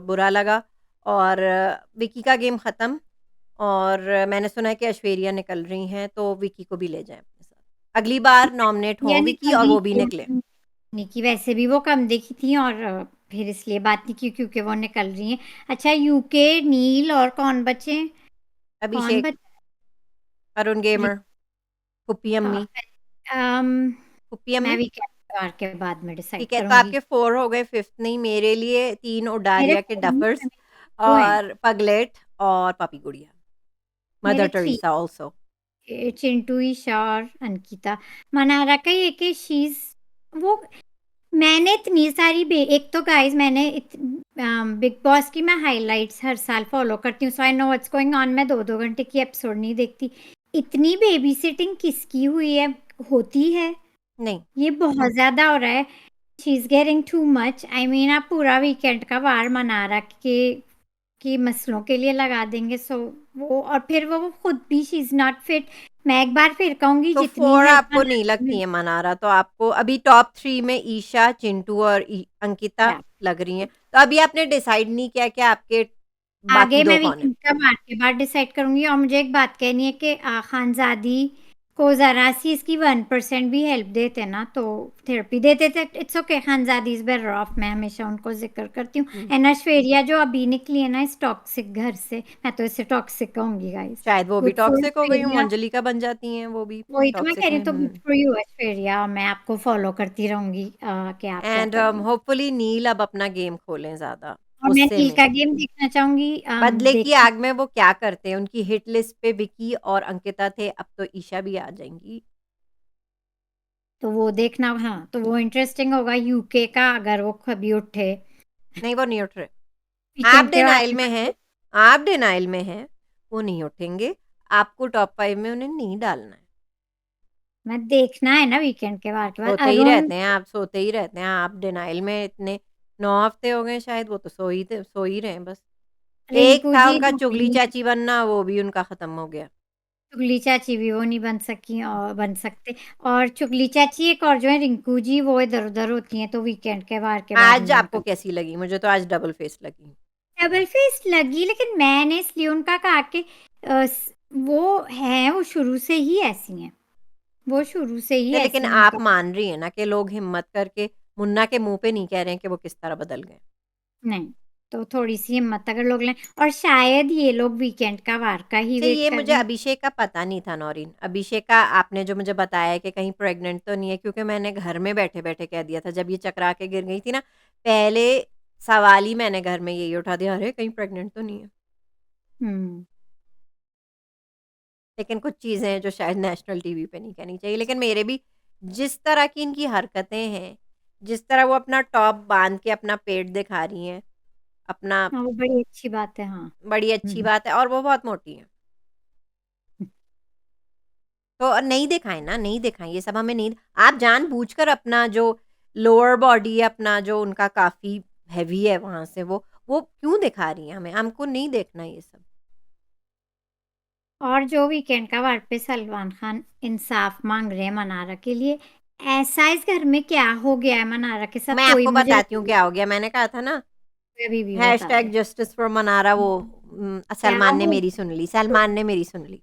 बुरा लगा। और विकी का गेम ख़त्म, और मैंने सुना है कि ऐश्वर्या निकल रही हैं, तो विकी को भी ले जाएँ अपने साथ। अगली बार नॉमिनेट या हों विकी और निकली वो भी निकले। निकी वैसे भी वो कम देखी थी और फिर इसलिए बात नहीं की क्योंकि वो निकल रही हैं। अच्छा यूके नील और कौन बचे? कौन अभिषेक, बचे? अरुण गेमर, पुप्पी हाँ, अम्मी, अम, पुप्पी मैं अम्मी। भी बार के बाद में डिसाइड ठीक है, तो करूंगी। आपके 4 हो गए, 5th नहीं, मेरे लिए 3 मेरे ओडारिया के फोन डफर्स में दो हैं। और पगलेट और पपी गुड़िया, मदर मेरे 3, टेरेसा आल्सो। चिंटू ईशा और अंकिता। मनारा का ये कि शीज वो मैंने इतनी सारी एक तो गाइस मैंने बिग बॉस की मैं हाइलाइट्स हर साल फॉलो करती हूँ, so I know what's going on. मैं 2-2 घंटे की एपिसोड नहीं देखती। इतनी बेबी सिटिंग किसकी हुई है? होती है? नहीं, ये बहुत ज्यादा हो रहा है। She is getting too much. I mean आप पूरा वीकेंड का वार मना रहा कि मसलों के लिए लगा देंगे, सो वो और फिर वो खुद भी शी इज नॉट फिट। मैं एक बार फिर कहूंगी तो जितनी 4 हेल्प आपको नहीं लगती है मनारा, तो आपको अभी टॉप 3 में ईशा, चिंटू और अंकिता लग रही हैं। तो अभी आपने डिसाइड नहीं किया कि आपके बाकी आगे 2 मैं कौन है? वीकेंड का वार के बाद डिसाइड करूंगी। और मुझे एक बात कहनी है कि खानजादी को जरा सी इसकी 1% भी हेल्प देते ना, तो थेरेपी देते थे, it's okay. Khanzaadi is better of, मैं हमेशा उनको जिक्र करती हूँ। हुँ, एंड ऐश्वर्या जो अभी निकली है ना इस टॉक्सिक घर से, मैं तो इसे टॉक्सिक कहूंगी गाइस। शायद वो भी गुड फॉर टॉक्सिक हो गई हों, ऐश्वर्या। मंजली का बन जाती हैं वो भी वही तो मैं टॉक्सिक कह रही में। हूँ, तो गुड फॉर यू ऐश्वर्या। मैं आपको फॉलो करती रहूंगी कि आप क्या एंड कर रही हैं। होपफुली नील अब अपना गेम खोलें ज़्यादा, और मैं गुस्से नील में। का गेम देखना चाहूंगी। बदले की देखती आग में वो क्या करते हैं, उनकी हिट लिस्ट पे विकी और अंकिता थे, अब तो ईशा भी आ जाएँगी। तो वो देखना, हाँ तो वो इंटरेस्टिंग होगा यूके का अगर वो कभी उठे नहीं, वो नहीं उठ रहे। आप वीकेंड के डिनायल बाद। में हैं, आप डिनायल में हैं, वो नहीं उठेंगे। आपको टॉप 5 में उन्हें नहीं डालना है। मैं देखना है ना वीकेंड के बाद सोते ही अरुण। रहते हैं आप, सोते ही रहते हैं आप डिनायल में इतने 9 हफ्ते हो गए शायद, वो तो सो ही रहे हैं बस। एक रिंकू था जी उनका चुगली चाची बनना, वो भी उनका खत्म हो गया। चुगली चाची भी वो नहीं बन सकी और बन सकते। और चुगली चाची एक और जो है रिंकू जी, वो इधर उधर होती हैं, तो वीकेंड के वार के बाद आज नहीं आपको निकल। कैसी लगी? मुझे तो आज डबल फेस लगी। डबल फेस लगी, लेकिन मैंने इसलिए उनका कहा कि वो शुरू से ही ऐसी हैं। वो शुरू से ही नहीं, लेकिन ऐसी आप उनका। मान रही हैं ना कि लोग हिम्मत करके मुन्ना के मुँह पे नहीं कह रहे हैं कि वो किस तरह बदल गए। नहीं, तो थोड़ी सी हिम्मत अगर लोग लें। और शायद ये लोग वीकेंड का वार का ही अच्छा, वेट ये कर मुझे रहे हैं। अभिषेक का पता नहीं था नौरीन। अभिषेक का आपने जो मुझे बताया है कि कहीं प्रेग्नेंट तो नहीं है, क्योंकि मैंने घर में बैठे-बैठे कह दिया था जब ये चकरा के गिर गई थी ना, पहले सवाल ही मैंने घर में यही उठा दिया, अरे कहीं प्रेग्नेंट तो नहीं है। हम्म। लेकिन कुछ चीज़ें हैं जो शायद नेशनल टीवी पे नहीं कहनी चाहिए। लेकिन मेरे भी जिस तरह की इनकी हरकतें हैं, जिस तरह वो अपना टॉप बाँध के अपना पेट दिखा रही हैं, अपना, हाँ, वो बड़ी अच्छी बात है, हाँ। बड़ी अच्छी हम्म। बात है, और वो बहुत मोटी हैं। तो नहीं दिखाएँ ना, नहीं दिखाएँ, ये सब हमें नहीं। आप जानबूझकर अपना जो लोअर बॉडी है, अपना जो उनका काफ़ी हेवी है वहाँ से, वो क्यों दिखा रही हैं हमें? हमको नहीं देखना ये सब। और जो वीकेंड का वार पे सलमान खान इंसाफ मांग रहे हैं मनारा के लिए, ऐसा इस घर में क्या हो गया है मनारा के मैं साथ? कोई आपको मुझे बताती हूँ क्या हो गया, मैंने कहा था ना, अभी भी बता हैशटैग दो जस्टिस फॉर मनारा, वो क्या सलमान ने हो। मेरी सुन ली, सलमान ने मेरी सुन ली।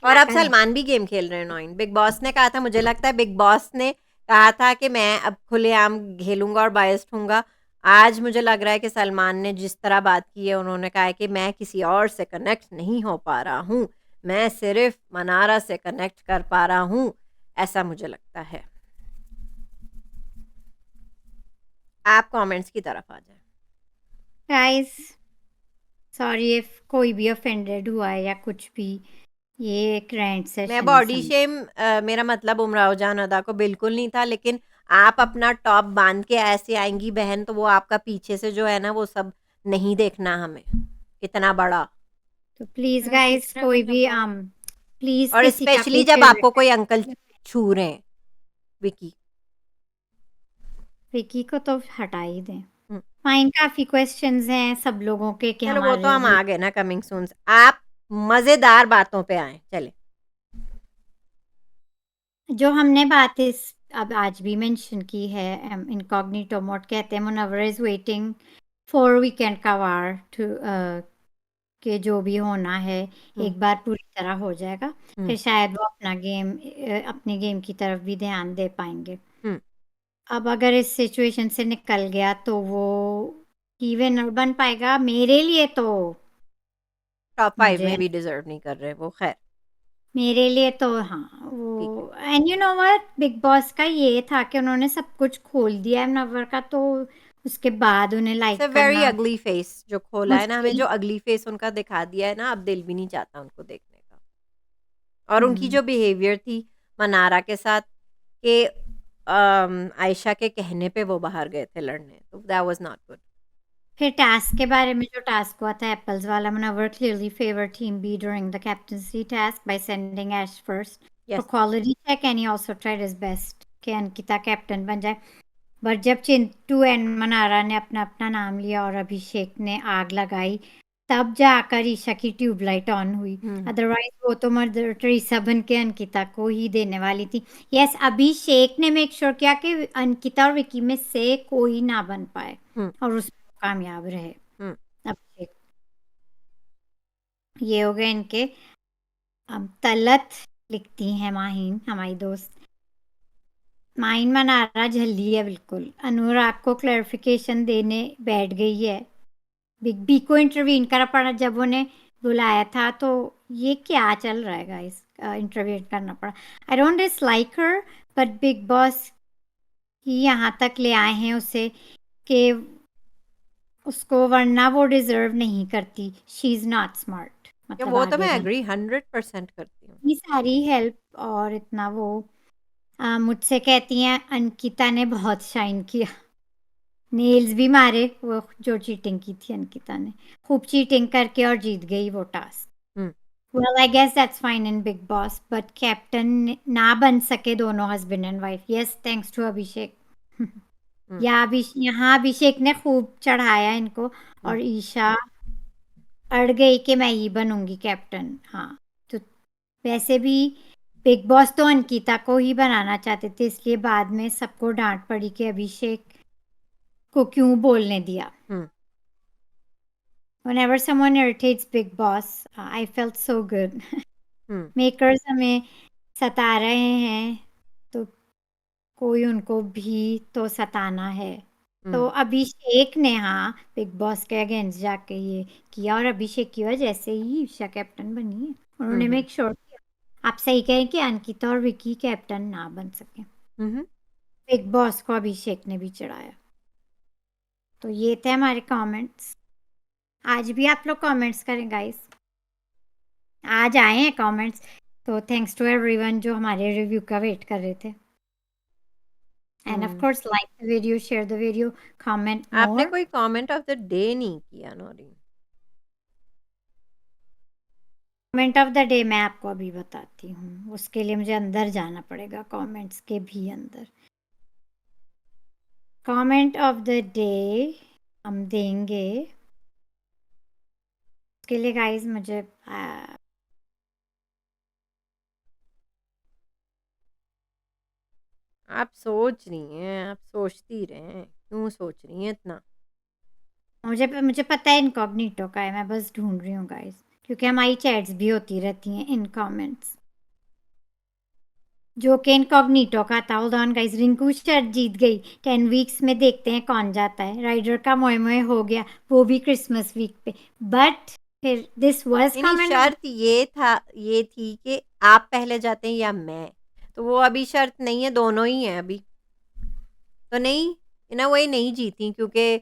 और क्या अब करें? सलमान भी गेम खेल रहे हैं 9। बिग बॉस ने कहा था, मुझे लगता है बिग बॉस ने कहा था कि मैं अब खुलेआम खेलूँगा और बायस्ड हूँगा। आज मुझे लग रहा है कि सलमान ने जिस तरह बात की है, उन्होंने कहा है कि मैं किसी और से कनेक्ट नहीं हो पा रहा हूँ, मैं सिर्फ़ मनारा से कनेक्ट कर पा रहा हूँ, ऐसा मुझे लगता है। आप कमेंट्स की तरफ आ जाएँ। गाइस, सॉरी इफ कोई भी ऑफेंडेड हुआ है या कुछ भी। ये एक रेंट मैं सेशन है बॉडी समझ। शेम मेरा मतलब उमराव जान अदा को बिल्कुल नहीं था, लेकिन आप अपना टॉप बांध के ऐसे आएंगी बहन, तो वो आपका पीछे से जो है ना वो सब नहीं देखना हमें, इतना बड़ा। तो प्लीज गाइस कोई भी प्लीज और किसी का स्पेशली कोई जब आपको फेवरेट। कोई अंकल छू रहे हैं, विकी। विकी को तो हटा ही दें। हुँ, फाइन, काफ़ी क्वेश्चंस हैं सब लोगों के कि चलो वो तो हमारे हम लिए आ गए ना कमिंग सून से। आप मज़ेदार बातों पे आएँ, चलें। जो हमने बात इस अब आज भी मेंशन की है, इनकॉग्निटो मोड कहते हैं, Munawar is waiting for weekend का वार टू कि जो भी होना है हुँ, एक बार पूरी तरह हो जाएगा, हुँ, फिर शायद वो अपनी गेम की तरफ भी ध्यान दे पाएँगे। हुँ। अब अगर इस सिचुएशन से निकल गया तो वो ही विनर बन पाएगा मेरे लिए तो। टॉप 5 मुझे में भी डिज़र्व नहीं कर रहे वो, ख़ैर मेरे लिए तो हाँ, ठीक है। वो and you know what, big boss का ये था कि उन्होंने सब कुछ खोल दिया है मुनव्वर का, तो उसके बाद उन्हें इट्स अ लाइक वेरी करना अगली फेस जो खोला है ना हमें, मुश्किल। जो अगली फेस उनका दिखा दिया है ना, अब दिल भी नहीं चाहता उनको देखने का। और उनकी हुँ। जो बिहेवियर थी मनारा के साथ कि आयशा के कहने पे वो बाहर गए थे लड़ने, तो दैट वाज़ नॉट गुड। फिर टास्क के बारे में जो टास्क हुआ था एप्पल्स वाला, Munawar clearly favour team B during the captaincy task by sending Aish first for yes. Quality check and he also tried his best कि अंकिता कैप्टन बन जाए। बट जब चिंटू एंड मनारा ने अपना अपना नाम लिया और अभिषेक ने आग लगाई, तब जाकर ईशा की ट्यूबलाइट ऑन हुई। हुँ, अदरवाइज वो तो मदर टेरेसा बन के अंकिता को ही देने वाली थी। यस, अभिषेक ने मेक श्योर किया कि अंकिता और विकी में से कोई ना बन पाए हुँ, और उसमें वो कामयाब रहे। हुँ, अभिषेक, ये हो गए इनके। अब तलत लिखती हैं माहीन, हमारी दोस्त माहीन, मनारा झल्ली है बिल्कुल, अनुराग को क्लैरिफिकेशन देने बैठ गई है। बिग बी को इंटरवीन करना पड़ा जब उन्हें बुलाया था, तो ये क्या चल रहा है गाइस, इंटरवीन करना पड़ा। I don't dislike her, but Big Boss ही यहाँ तक ले आए हैं उसे कि उसको, वरना वो डिजर्व नहीं करती। शी इज नॉट स्मार्ट, या मतलब वो तो आगे मैं जाना एग्री 100% करती हूँ। इतनी सारी हेल्प और इतना वो मुझसे कहती हैं अंकिता ने बहुत शाइन किया, नेल्स भी मारे, वो जो चीटिंग की थी अंकिता ने, खूब चीटिंग करके और जीत गई वो टास्क। हुँ, Well, I guess that's fine in Big Boss, but captain ना बन सके दोनों husband and wife, yes thanks to Abhishek. हुँ, या यहाँ अभिषेक ने खूब चढ़ाया इनको, हुँ, और ईशा अड़ गई कि मैं ही बनूंगी कैप्टन। हाँ, तो वैसे भी बिग बॉस तो अंकिता को ही बनाना चाहते थे, इसलिए बाद में सबको डांट पड़ी कि अभिषेक को क्यों बोलने दिया। हुँ, Whenever someone irritates Big Boss, I felt so good. Hmm, makers हमें सता रहे हैं, तो कोई उनको भी तो सताना है। तो हुँ, अभिषेक ने हाँ बिग बॉस के अगेंस्ट जाके ये किया, और अभिषेक की वजह से ही ईशा कैप्टन बनी है। हुँ, उन्होंने हुँ, मेक श्योर किया। आप सही कहें कि अंकिता और विकी कैप्टन ना बन सके, हुँ, हुँ। बिग बॉस को अभिषेक ने भी चढ़ाया। तो ये थे हमारे कमेंट्स। आज भी आप लोग कमेंट्स करें गाइस, आज आए हैं कमेंट्स, तो थैंक्स टू एवरीवन जो हमारे रिव्यू का वेट कर रहे थे। End of hmm. Course like the video, share the video, comment आपने मोर। कोई कमेंट ऑफ द डे नहीं किया Naureen. Comment of the day मैं आपको अभी बताती हूँ, उसके लिए मुझे अंदर जाना पड़ेगा, कमेंट्स के भी अंदर। कमेंट ऑफ द डे हम देंगे, उसके लिए गाइस मुझे आप सोच रही हैं, आप सोचती रहें, क्यों सोच रही हैं इतना? मुझे मुझे पता है इनकॉग्निटो का है, मैं बस ढूंढ रही हूँ गाइस, क्योंकि हमारी चैट्स भी होती रहती हैं इन कमेंट्स। जो कि इनकॉग्निटो का था, होल्ड ऑन गाइस, रिंकू शर्ट जीत गई, 10 वीक्स में देखते हैं कौन जाता है, राइडर का मोए मोए हो गया, वो भी क्रिसमस वीक पे। बट फिर दिस वाज नहीं, नहीं, कमेंट ऑफ, शर्त ये थी कि आप पहले जाते हैं या मैं। तो वो अभी शर्त नहीं है, दोनों ही हैं अभी। तो नहीं, इन अ वे नहीं जीती क्योंकि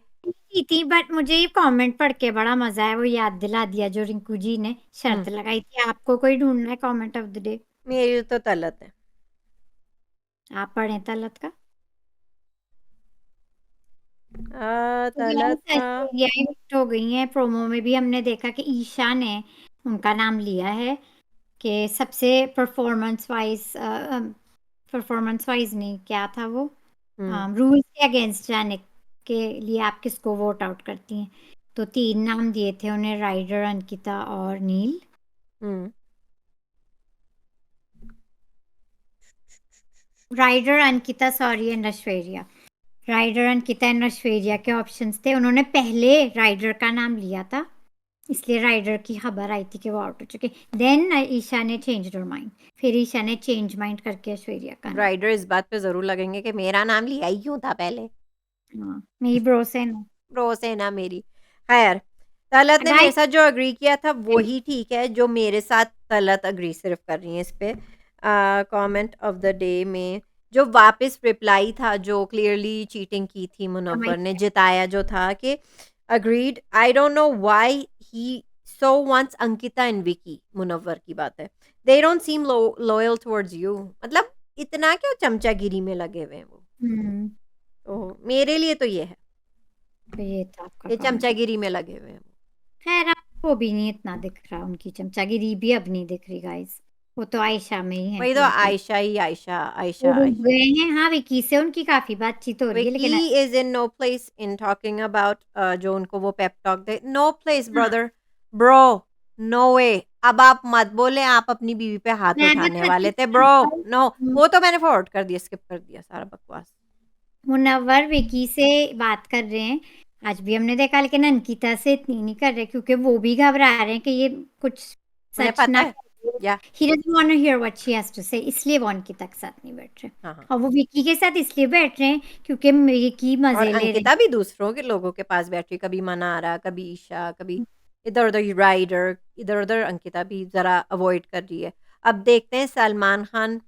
थी, बट मुझे ये कमेंट पढ़ के बड़ा मजा आया, वो याद दिला दिया जो रिंकू जी ने हुँ, शर्त लगाई थी। आपको कोई ढूंढना है कमेंट ऑफ द डे? मेरी तो तलत है। आप पढ़ें तलत का। तो तलत का यही हिट हो गई हैं, प्रोमो में भी हमने देखा कि ईशा ने उनका नाम लिया है कि सबसे परफॉर्मेंस वाइज नहीं, क्या था वो, रूल्स के अगेंस्ट जाने के लिए आप किसको वोट आउट करती हैं? तो 3 नाम दिए थे उन्हें, राइडर, अंकिता और Neil. Hmm Rider, Ankita, sorry and Aishwarya. Rider, Ankita and Aishwarya के ऑप्शंस थे। उन्होंने पहले राइडर का नाम लिया था, इसलिए राइडर की खबर आई थी कि वो आउट हो चुके। देन ईशा ने चेंज her माइंड, फिर ईशा ने चेंज माइंड करके ऐश्वर्या का नाम। राइडर इस बात पे जरूर लगेंगे कि मेरा नाम लिया ही क्यों था पहले। हाँ, मेरी ब्रो से ना। ब्रो से ना मेरी। खैर, तलत ने मेरे गाइस, साथ जो अग्री किया था वही ठीक है, जो मेरे साथ तलत अग्री सिर्फ कर रही है इस पे। कमेंट ऑफ द डे में जो वापस रिप्लाई था, जो क्लियरली चीटिंग की थी मुनव्वर ने, जिताया जो था कि agreed, I don't know why he so wants Ankita and Vicky. Munawar की बात है, they don't seem loyal towards you. मतलब इतना क्यों चमचागिरी में लगे हुए हैं वो। तो मेरे लिए तो ये है, तो ये था आपका ये कमेंट। चमचागिरी में लगे हुए हैं वो। खैर, आपको भी नहीं इतना दिख रहा, उनकी चमचागिरी भी अब नहीं दिख रही गाइस। वो तो आयशा में ही है वही तो, पूरी पूरी। आयशा ही आयशा वो आयशा रुक आयशा। गए हैं। हाँ, विकी से उनकी काफी बातचीत हो रही है, लेकिन Vicky is in no place in talking about, जो उनको वो पेप टॉक दे, नो प्लेस हाँ, ब्रदर, ब्रो, नो वे। अब आप मत बोले आप अपनी बीवी पे हाथ मैं उठाने बताती वाले थे ब्रो। हूँ। नो, वो तो मैंने फॉरवर्ड कर दिया, स्किप कर दिया सारा बकवास। मुनव्वर विकी से बात कर रहे हैं, आज भी हमने देखा, लेकिन अंकिता से इतनी नहीं कर रहे, क्योंकि वो भी घबरा रहे हैं कि ये कुछ उन्हें सच पता ना है। करे। या he doesn't want to hear what she has to say, इसलिए वो अंकिता के साथ नहीं बैठ रहे। हाँ हाँ। और वो विकी के साथ इसलिए बैठ रहे हैं क्योंकि विकी और मजे ले रहे अंकिता भी दूसरों के लोगों के पास बैठी, कभी मनारा, कभी ईशा, कभी हैं। इधर उधर राइडर, इधर उधर अंकिता भी जरा अवॉइड कर रही है। अब देखते हैं सलमान खान।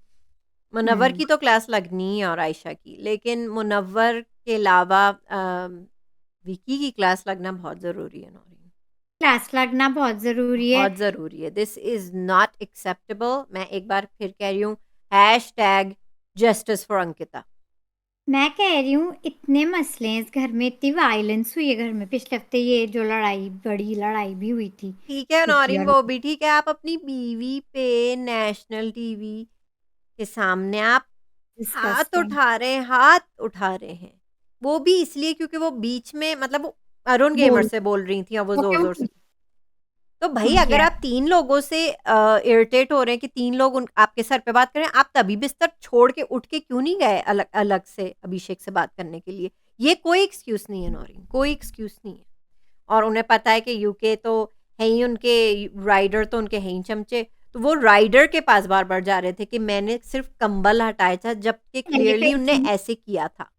मुनव्वर हम्म की तो क्लास लगनी है और आयशा की, लेकिन मुनव्वर के अलावा विकी की क्लास लगना बहुत ज़रूरी है नौरीन। क्लास लगना बहुत जरूरी है। बहुत ज़रूरी है। This is not acceptable. मैं एक बार फिर कह रही हूँ, hash tag justice for Ankita. मैं कह रही हूँ, इतने मसले हैं इस घर में, इतनी वायलेंस हुई है घर में। पिछले हफ्ते ये जो लड़ाई, बड़ी लड़ाई भी हुई थी ठीक है विकी नौरीन, और। वो भी ठीक है। आप अपनी बीवी पे नेशनल टीवी के सामने आप हाथ डिस्कस्टिंग। उठा रहे हैं, हाथ उठा रहे हैं। वो भी इसलिए क्योंकि वो बीच में, मतलब वो अरुण गेमर बोल, से बोल रही थी और वो ओके, ज़ोर-ज़ोर से। तो भई उनकी अगर आप 3 लोगों से इरिटेट हो रहे हैं कि 3 लोग उन आपके सर पे बात कर रहे हैं, आप तभी बिस्तर छोड़ के उठ के क्यों नहीं गए अलग से अभिषेक से बात करने के लिए? ये कोई एक्सक्यूज़ नहीं है नौरीन, कोई एक्सक्यूज़ नहीं है। और उन्हें पता है कि यूके तो है ही उनके, राइडर तो उनके हैं ही चमचे, तो वो राइडर के पास बार-बार जा रहे थे कि मैंने सिर्फ़ कंबल हटाया था, जबकि पहले क्लियरली कही उनने थी। ऐसे किया था।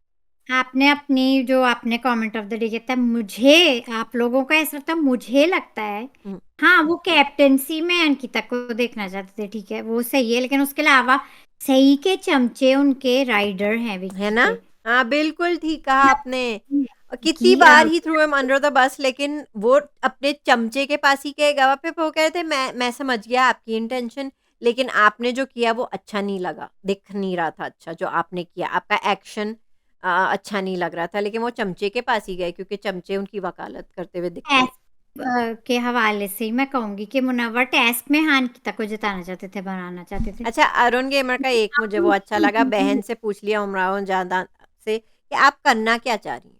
आपने अपनी जो आपने कमेंट ऑफ द डे किया था, मुझे आप लोगों का ऐसा था, मुझे लगता है। हुँ, हाँ, वो कैप्टेंसी में अंकिता को देखना चाहते थे, ठीक है, वो सही है, लेकिन उसके अलावा सही के चमचे उनके राइडर हैं है विकी ना? के। हाँ, बिल्कुल ठीक कहा आपने। और कितनी कि बार ही threw him under the bus, लेकिन वो अपने चमचे के पास ही गए, गवा पे वो कह रहे थे मैं समझ गया आपकी इंटेंशन, लेकिन आपने जो किया वो अच्छा नहीं लगा, दिख नहीं रहा था अच्छा जो आपने किया, आपका एक्शन अच्छा नहीं लग रहा था, लेकिन वो चमचे के पास ही गए क्योंकि चमचे उनकी वकालत करते हुए दिखते थे। के हवाले से ही मैं कहूंगी कि मुनव्वर टास्क में हाँ अंकिता को जिताना चाहते थे, बनाना चाहते थे। अच्छा, अरुण गेमर का एक मुझे वो अच्छा लगा, बहन से पूछ लिया उमराव जादा से कि आप करना क्या चाह रही हैं?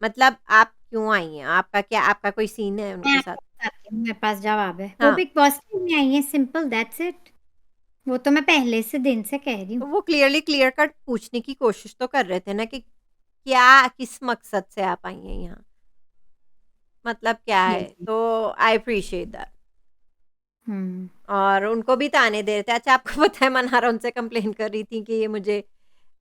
मतलब आप क्यों आई हैं? आपका क्या, आपका कोई सीन है मैं उनके साथ? आपको बताती हूँ, मेरे पास जवाब है। वो हाँ, बिग बॉस में आई है, सिंपल दैट्स इट। वो तो मैं पहले से दिन से कह रही तो हूँ। वो क्लियरली क्लियर कट पूछने की कोशिश तो कर रहे थे ना कि क्या, किस मकसद से आप आई हैं यहाँ? मतलब क्या है? यही। तो आई अप्रिशिएट दैट। हम्म और उनको भी ताने दे रहे थे। अच्छा, आपको पता है मनारा उनसे कंप्लेन कर रही थी कि ये मुझे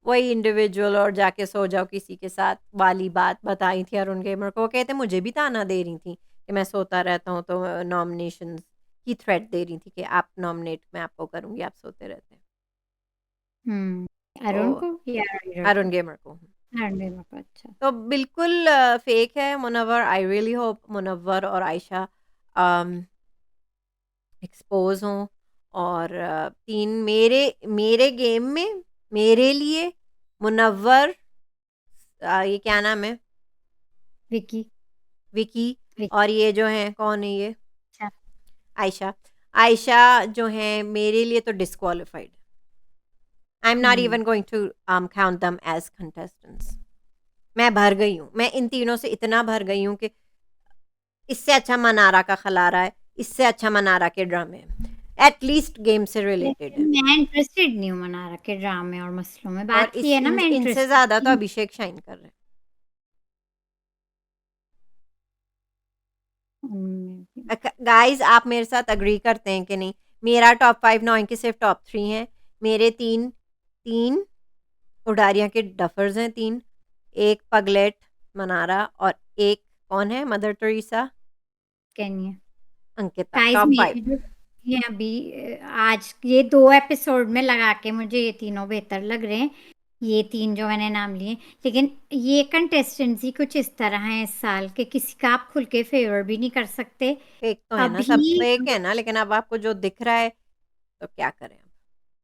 वही इंडिविजुअल और जाके सो जाओ किसी के साथ वाली बात बताई थी अरुण गेमर को। वो कहते मुझे भी ताना दे रही थी कि मैं सोता रहता हूँ, तो नॉमिनेशंस की थ्रेट दे रही थी कि आप नॉमिनेट मैं आपको करूँगी, आप सोते रहते हैं। अरुण तो को या राइडर अरुण को? गेमर को। अरुण को, अच्छा। तो बिल्कुल फेक है Munawar. I really hope Munawar और आयशा एक्सपोज हों, और तीन मेरे मेरे गेम में मेरे लिए मुनव्वर, ये क्या नाम है, विकी। विकी, विकी, और ये जो है कौन है ये, अच्छा। आयशा। आयशा जो है मेरे लिए तो disqualified. I am not even going to count them as contestants. मैं भर गई हूँ, मैं इन तीनों से इतना भर गई हूँ कि इससे अच्छा मनारा का खलारा है, इससे अच्छा मनारा के ड्रामे हैं, एटलीस्ट गेम से रिलेटेड है। लेकिन मैं इंटरेस्टेड नहीं हूँ मनारा के ड्रामे और मसलों में। और बात ये है ना, मैं इनसे इंटरेस्टेड ज्यादा तो थी। अभिषेक शाइन कर रहे हैं। गाइस आप मेरे साथ अग्री करते हैं कि नहीं? मेरा टॉप 5 नौ इनके सिर्फ टॉप 3 हैं। मेरे तीन तीन उडारियां के डफर्स हैं, तीन, एक पगलेट मनारा और एक कौन है मदर टेरेसा कहनी है अंकिता। Guys, top 5। मेरे जो ये अभी आज ये 2 एपिसोड में लगा के मुझे ये तीनों बेहतर लग रहे हैं, ये 3 जो मैंने नाम लिए। लेकिन ये कंटेस्टेंसी कुछ इस तरह है इस साल के, किसी का आप खुल के फेवर भी नहीं कर सकते फेक तो है ना, सब अभी। फेक है ना, लेकिन अब आपको जो दिख रहा है तो क्या करें।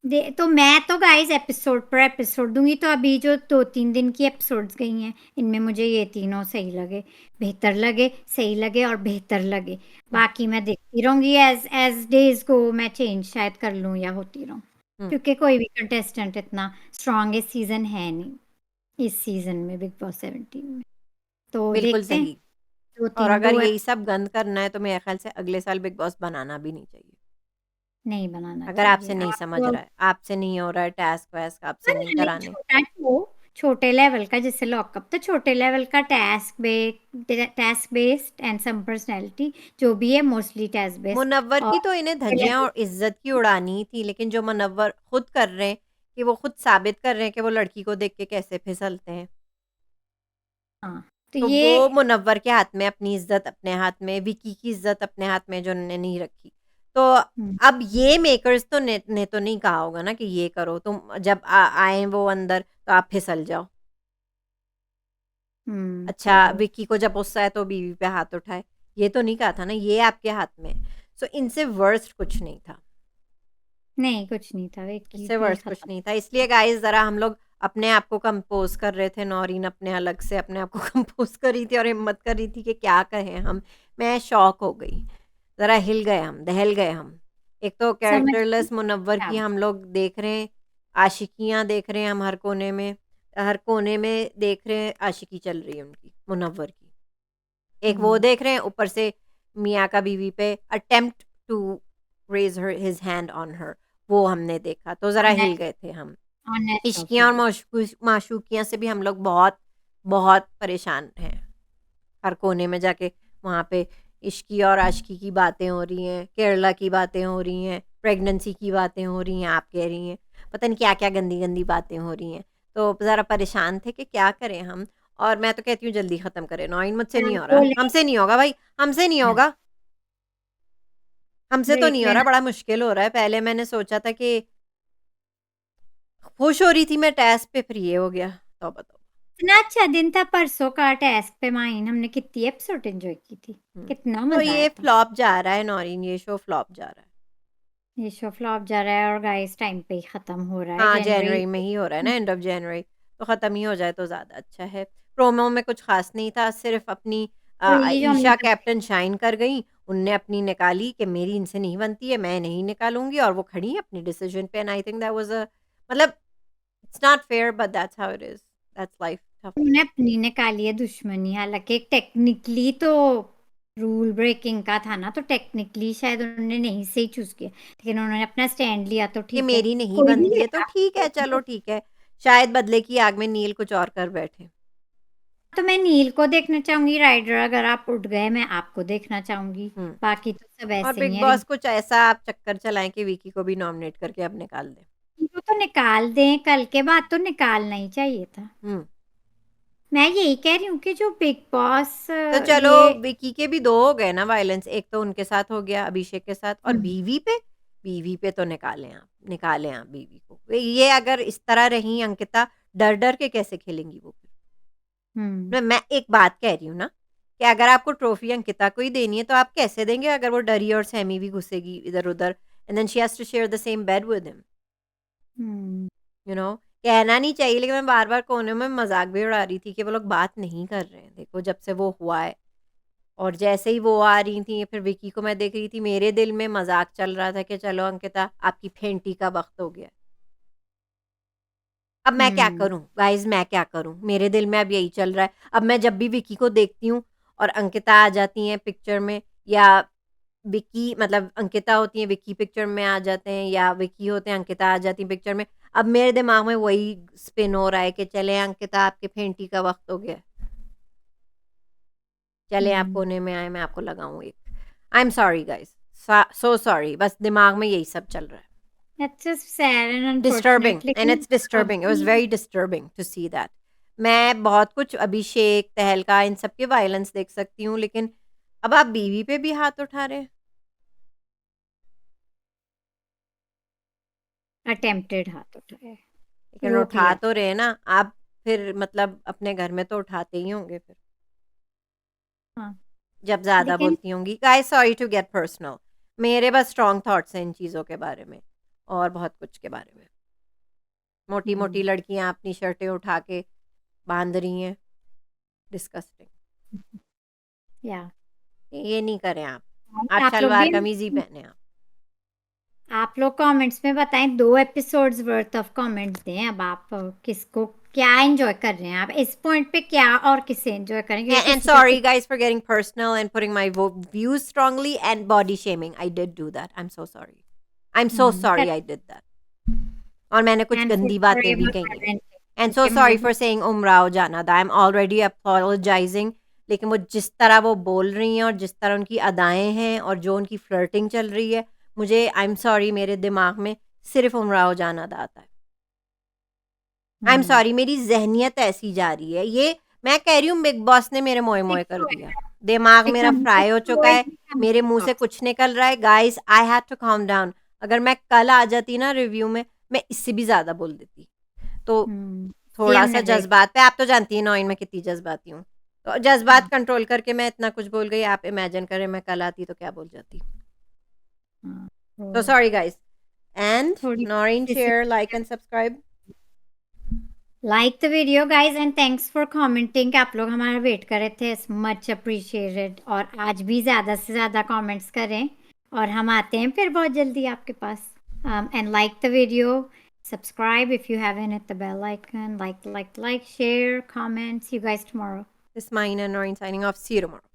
तो मैं तो गाइस एपिसोड पर एपिसोड दूंगी, तो अभी जो 2-3 दिन की एपिसोड्स गई हैं इनमें मुझे ये तीनों सही लगे, बेहतर लगे, सही लगे और बेहतर लगे। हम्म, बाकी मैं देखती रहूंगी, एज एज डेज को मैं चेंज शायद कर लूं या होती रहूं, हम्म, क्योंकि कोई भी कंटेस्टेंट इतना स्ट्रांग इस सीजन है नहीं, इस सीजन में बिग बॉस 17 में। तो बिल्कुल देखते हैं सही। दो और तीन अगर दो यही सब गंद करना है तो मेरे ख्याल से अगले साल बिग बॉस बनाना भी नहीं चाहिए। नहीं बनाना अगर चाहिए आपसे नहीं समझ आप। रहा है, आपसे नहीं हो रहा है, टास्क वास्क आपसे नहीं लेकिन कराने। छोटा शो, छोटे लेवल का जैसे लॉकअप, तो छोटे लेवल का task based and some personality, जो भी है मोस्टली टास्क बेस्ड। मुनव्वर और की तो इन्हें धज्जियां और इज्जत की उड़ानी थी, लेकिन जो मुनव्वर खुद कर रहे हैं कि वो खुद साबित कर रहे हैं कि वो लड़की को देख के कैसे फिसलते हैं, हाँ, तो तो ये वो मुनव्वर के हाथ में, अपनी इज्जत अपने हाथ में, विकी की इज्जत अपने हाथ में जो उन्होंने नहीं रखी। तो हम्म अब ये मेकर्स तो ने तो नहीं कहा होगा ना कि ये करो तुम, जब आए वो अंदर तो आप फिसल जाओ। अच्छा, तो विक्की को जब गुस्सा है तो बीवी पे हाथ उठाए, ये तो नहीं कहा था ना, ये आपके हाथ में है। सो इनसे वर्स्ट कुछ नहीं था, नहीं, कुछ नहीं था, विक्की इससे भी वर्स्ट कुछ खत्म। नहीं था। इसलिए गाइस ज़रा हम लोग अपने आप को कंपोज कर रहे थे, नौरीन अपने अलग से अपने आप को कंपोज कर रही थी और हिम्मत कर रही थी कि क्या कहें हम। मैं शॉक हो गई, ज़रा हिल गए हम, दहल गए हम। एक तो समझ कैरेक्टरलेस मुनव्वर क्या। की हम लोग देख रहे हैं, आशिकियाँ देख रहे हैं हम हर कोने में देख रहे हैं, आशिकी चल रही है उनकी, मुनव्वर की। एक वो हम्म देख रहे हैं, ऊपर से मियाँ का बीवी पे attempt to raise her his hand on her, वो हमने देखा तो ज़रा हिल गए थे हम। ऑनेस्ट इश्कियाँ और ओपिनियन। माशूकियाँ से भी हम लोग बहुत बहुत परेशान हैं। हर कोने में जाके वहाँ पे इश्की और आशिकी की बातें हो रही हैं, केरला की बातें हो रही हैं, प्रेगनेंसी की बातें हो रही हैं, आप कह रही हैं, पता नहीं क्या-क्या गंदी-गंदी बातें हो रही हैं। तो ज़रा परेशान थे कि क्या करें हम। और मैं तो कहती हूँ जल्दी ख़त्म करें, नौईन मुझसे नहीं हो रहा, बोले हमसे नहीं होगा भाई, हमसे नहीं होगा, हमसे तो देख नहीं हो रहा, लेना। बड़ा मुश्किल हो रहा है। पहले मैंने सोचा था कि खुश हो रही थी मैं टैस्ट पे, फिर ये हो गया, तौबा तौबा। इतना अच्छा दिन था परसों का टास्क पे माइन, हमने कितनी एपिसोड एंजॉय की थी, हुँ। कितना तो मजा आया ये था। फ्लॉप जा रहा है नौरीन, ये शो फ्लॉप जा रहा है। ये शो फ्लॉप जा रहा है और गाइस टाइम पे ही खत्म हो रहा है, हाँ, जनवरी। जनवरी में ही हो रहा है ना, एंड ऑफ जनवरी, तो ख़त्म ही हो जाए तो ज़्यादा अच्छा है। प्रोमो में कुछ ख़ास नहीं था, सिर्फ़ अपनी तो ये जो हमने ईशा कैप्टन शाइन कर गईं, उनने अपनी निकाली कि मेरी इनसे नहीं बनती है, मैं नहीं निकालूँगी, और वो खड़ी हैं अपने डिसीजन पे, and I think that was मतलब it's not fair but that's how it is, that's life, tough life. उन्होंने अपनी निकाली है दुश्मनी, हालांकि टेक्निकली तो रूल ब्रेकिंग का था ना, तो टेक्निकली शायद उन्होंने नहीं सही चूज किया, लेकिन उन्होंने अपना स्टैंड लिया तो कि ठीक है। मेरी नहीं कोई भी बनती है, तो लेता, ठीक है, चलो ठीक है। शायद बदले की आग में नील कुछ और कर बैठे। तो मैं नील को देखना चाहूंगी राइडर, अगर आप उठ गए मैं आपको देखना चाहूंगी, हुँ। बाकी तो सब और ऐसे ही बिग है। बॉस कुछ ऐसा आप चक्कर चलाएँ कि विकी को भी नॉमिनेट करके अब निकाल दें। इनको तो निकाल दें, कल के बाद तो निकालना ही चाहिए था। हुँ। मैं यही कह रही हूँ कि जो बिग बॉस तो चलो ये विकी के भी 2 हो गए ना वायलेंस, एक तो उनके साथ हो गया, अभिषेक के साथ, और हम्म बीवी पे तो निकालें आप बीवी को। ये अगर इस तरह रही अंकिता, डर-डर के कैसे खेलेंगी वो फिर? हम्म मैं एक बात कह रही हूँ ना, कि अगर आपको ट्रॉफी अंकिता को ही देनी है तो आप कैसे देंगे अगर वो डरी और सहमी भी घुसेगी इधर-उधर, and then she has to share the same bed with him, hmm you know? कहना नहीं चाहिए, लेकिन मैं बार-बार कोने में मज़ाक भी उड़ा रही थी कि वो लोग बात नहीं कर रहे हैं। देखो जब से वो हुआ है, और जैसे ही वो आ रही थी, फिर विकी को मैं देख रही थी, मेरे दिल में मज़ाक चल रहा था कि चलो अंकिता, आपकी फेंटी का वक़्त हो गया है। अब मैं क्या करूं गाइज, मैं क्या करूं, मेरे दिल में अब यही चल रहा है। अब मैं जब भी विकी को देखती हूँ और अंकिता आ जाती हैं पिक्चर में, या विकी मतलब अंकिता होती है विकी पिक्चर में आ जाते हैं, या विकी होते हैं अंकिता आ जाती है पिक्चर में, अब मेरे दिमाग में वही स्पिन हो रहा है कि चले अंकिता आपके फेंटी का वक्त हो गया, चले आप कोने में आए, मैं आपको लगाऊं एक। I am sorry guys, so sorry, बस दिमाग में यही सब चल रहा है। That's just sad and disturbing, unfortunate. And लेकिन इट्स डिस्टर्बिंग, इट वाज अभी very disturbing to see that. मैं बहुत कुछ अभिषेक, तहलका, इन सब के वायलेंस देख सकती हूँ, लेकिन अब आप बीवी पे भी हाथ उठा रहे हैं। अटेम्प्टेड हाथ उठाया, लेकिन रोक उठा लिया तो था। रहे ना आप, फिर मतलब अपने घर में तो उठाते ही होंगे फिर, हाँ, जब ज़्यादा लेकिन बोलती होंगी। Guys sorry to get personal, मेरे बस स्ट्रॉन्ग थॉट्स हैं इन चीज़ों के बारे में और बहुत कुछ के बारे में। मोटी मोटी लड़कियां अपनी शर्टें उठा के बांध रही हैं, डिस्कस्टिंग। या ये नहीं करें आप, आप आप लोग शलवार भी कमीज ही पहने आप। आप लोग कमेंट्स में बताएं, 2 एपिसोड्स वर्थ ऑफ कमेंट्स दें। अब आप किसको क्या एंजॉय कर रहे हैं, आप इस पॉइंट पे क्या और किसे एंजॉय करें, क्योंकि And किसी का sorry कुछ guys for getting personal and putting my views strongly and body shaming. I did do that. I'm so sorry. I'm so sorry I did that. और मैंने कुछ एंड गंदी बातें भी कही हैं। एंड सो क्योंकि मुझे सॉरी फॉर सेइंग उमराव जाना दा, आई एम ऑलरेडी अपोलोजाइजिंग। लेकिन वो जिस तरह वो बोल रही हैं और जिस तरह उनकी अदाएं हैं और जो उनकी फ्लर्टिंग चल रही है, मुझे आई एम सॉरी मेरे दिमाग में सिर्फ उमराव जाना दा आता है। आई एम सॉरी, मेरी जहनियत ऐसी जा रही है। ये मैं कह रही हूँ बिग बॉस ने मेरे मोए मोए कर दिया, दिमाग मेरा फ्राई हो चुका है, मेरे मुंह से कुछ निकल रहा है। Guys I had to calm down. अगर मैं कल आ जाती ना रिव्यू में, मैं इससे भी ज्यादा बोल देती। तो थोड़ा सा जज्बात पे, आप तो जानती हैं नौइन में कितनी जज्बाती हूँ, तो जज्बात कंट्रोल करके मैं इतना कुछ बोल गई। आप इमेजिन करें मैं कल आती तो क्या बोल जाती। तो सॉरी गाइस, एंड थोड़ी Naureen share, like and subscribe. Like the video guys and thanks for commenting. आप लोग हमारा वेट कर रहे थे, मच अप्रिशिएटेड। और आज भी ज़्यादा से ज़्यादा कमेंट्स करें और हम आते हैं फिर बहुत जल्दी आपके पास। And like the video, subscribe if you haven't, hit the bell icon, like, share, comment. See you guys tomorrow. This is Mine and Noreen signing off. See you tomorrow.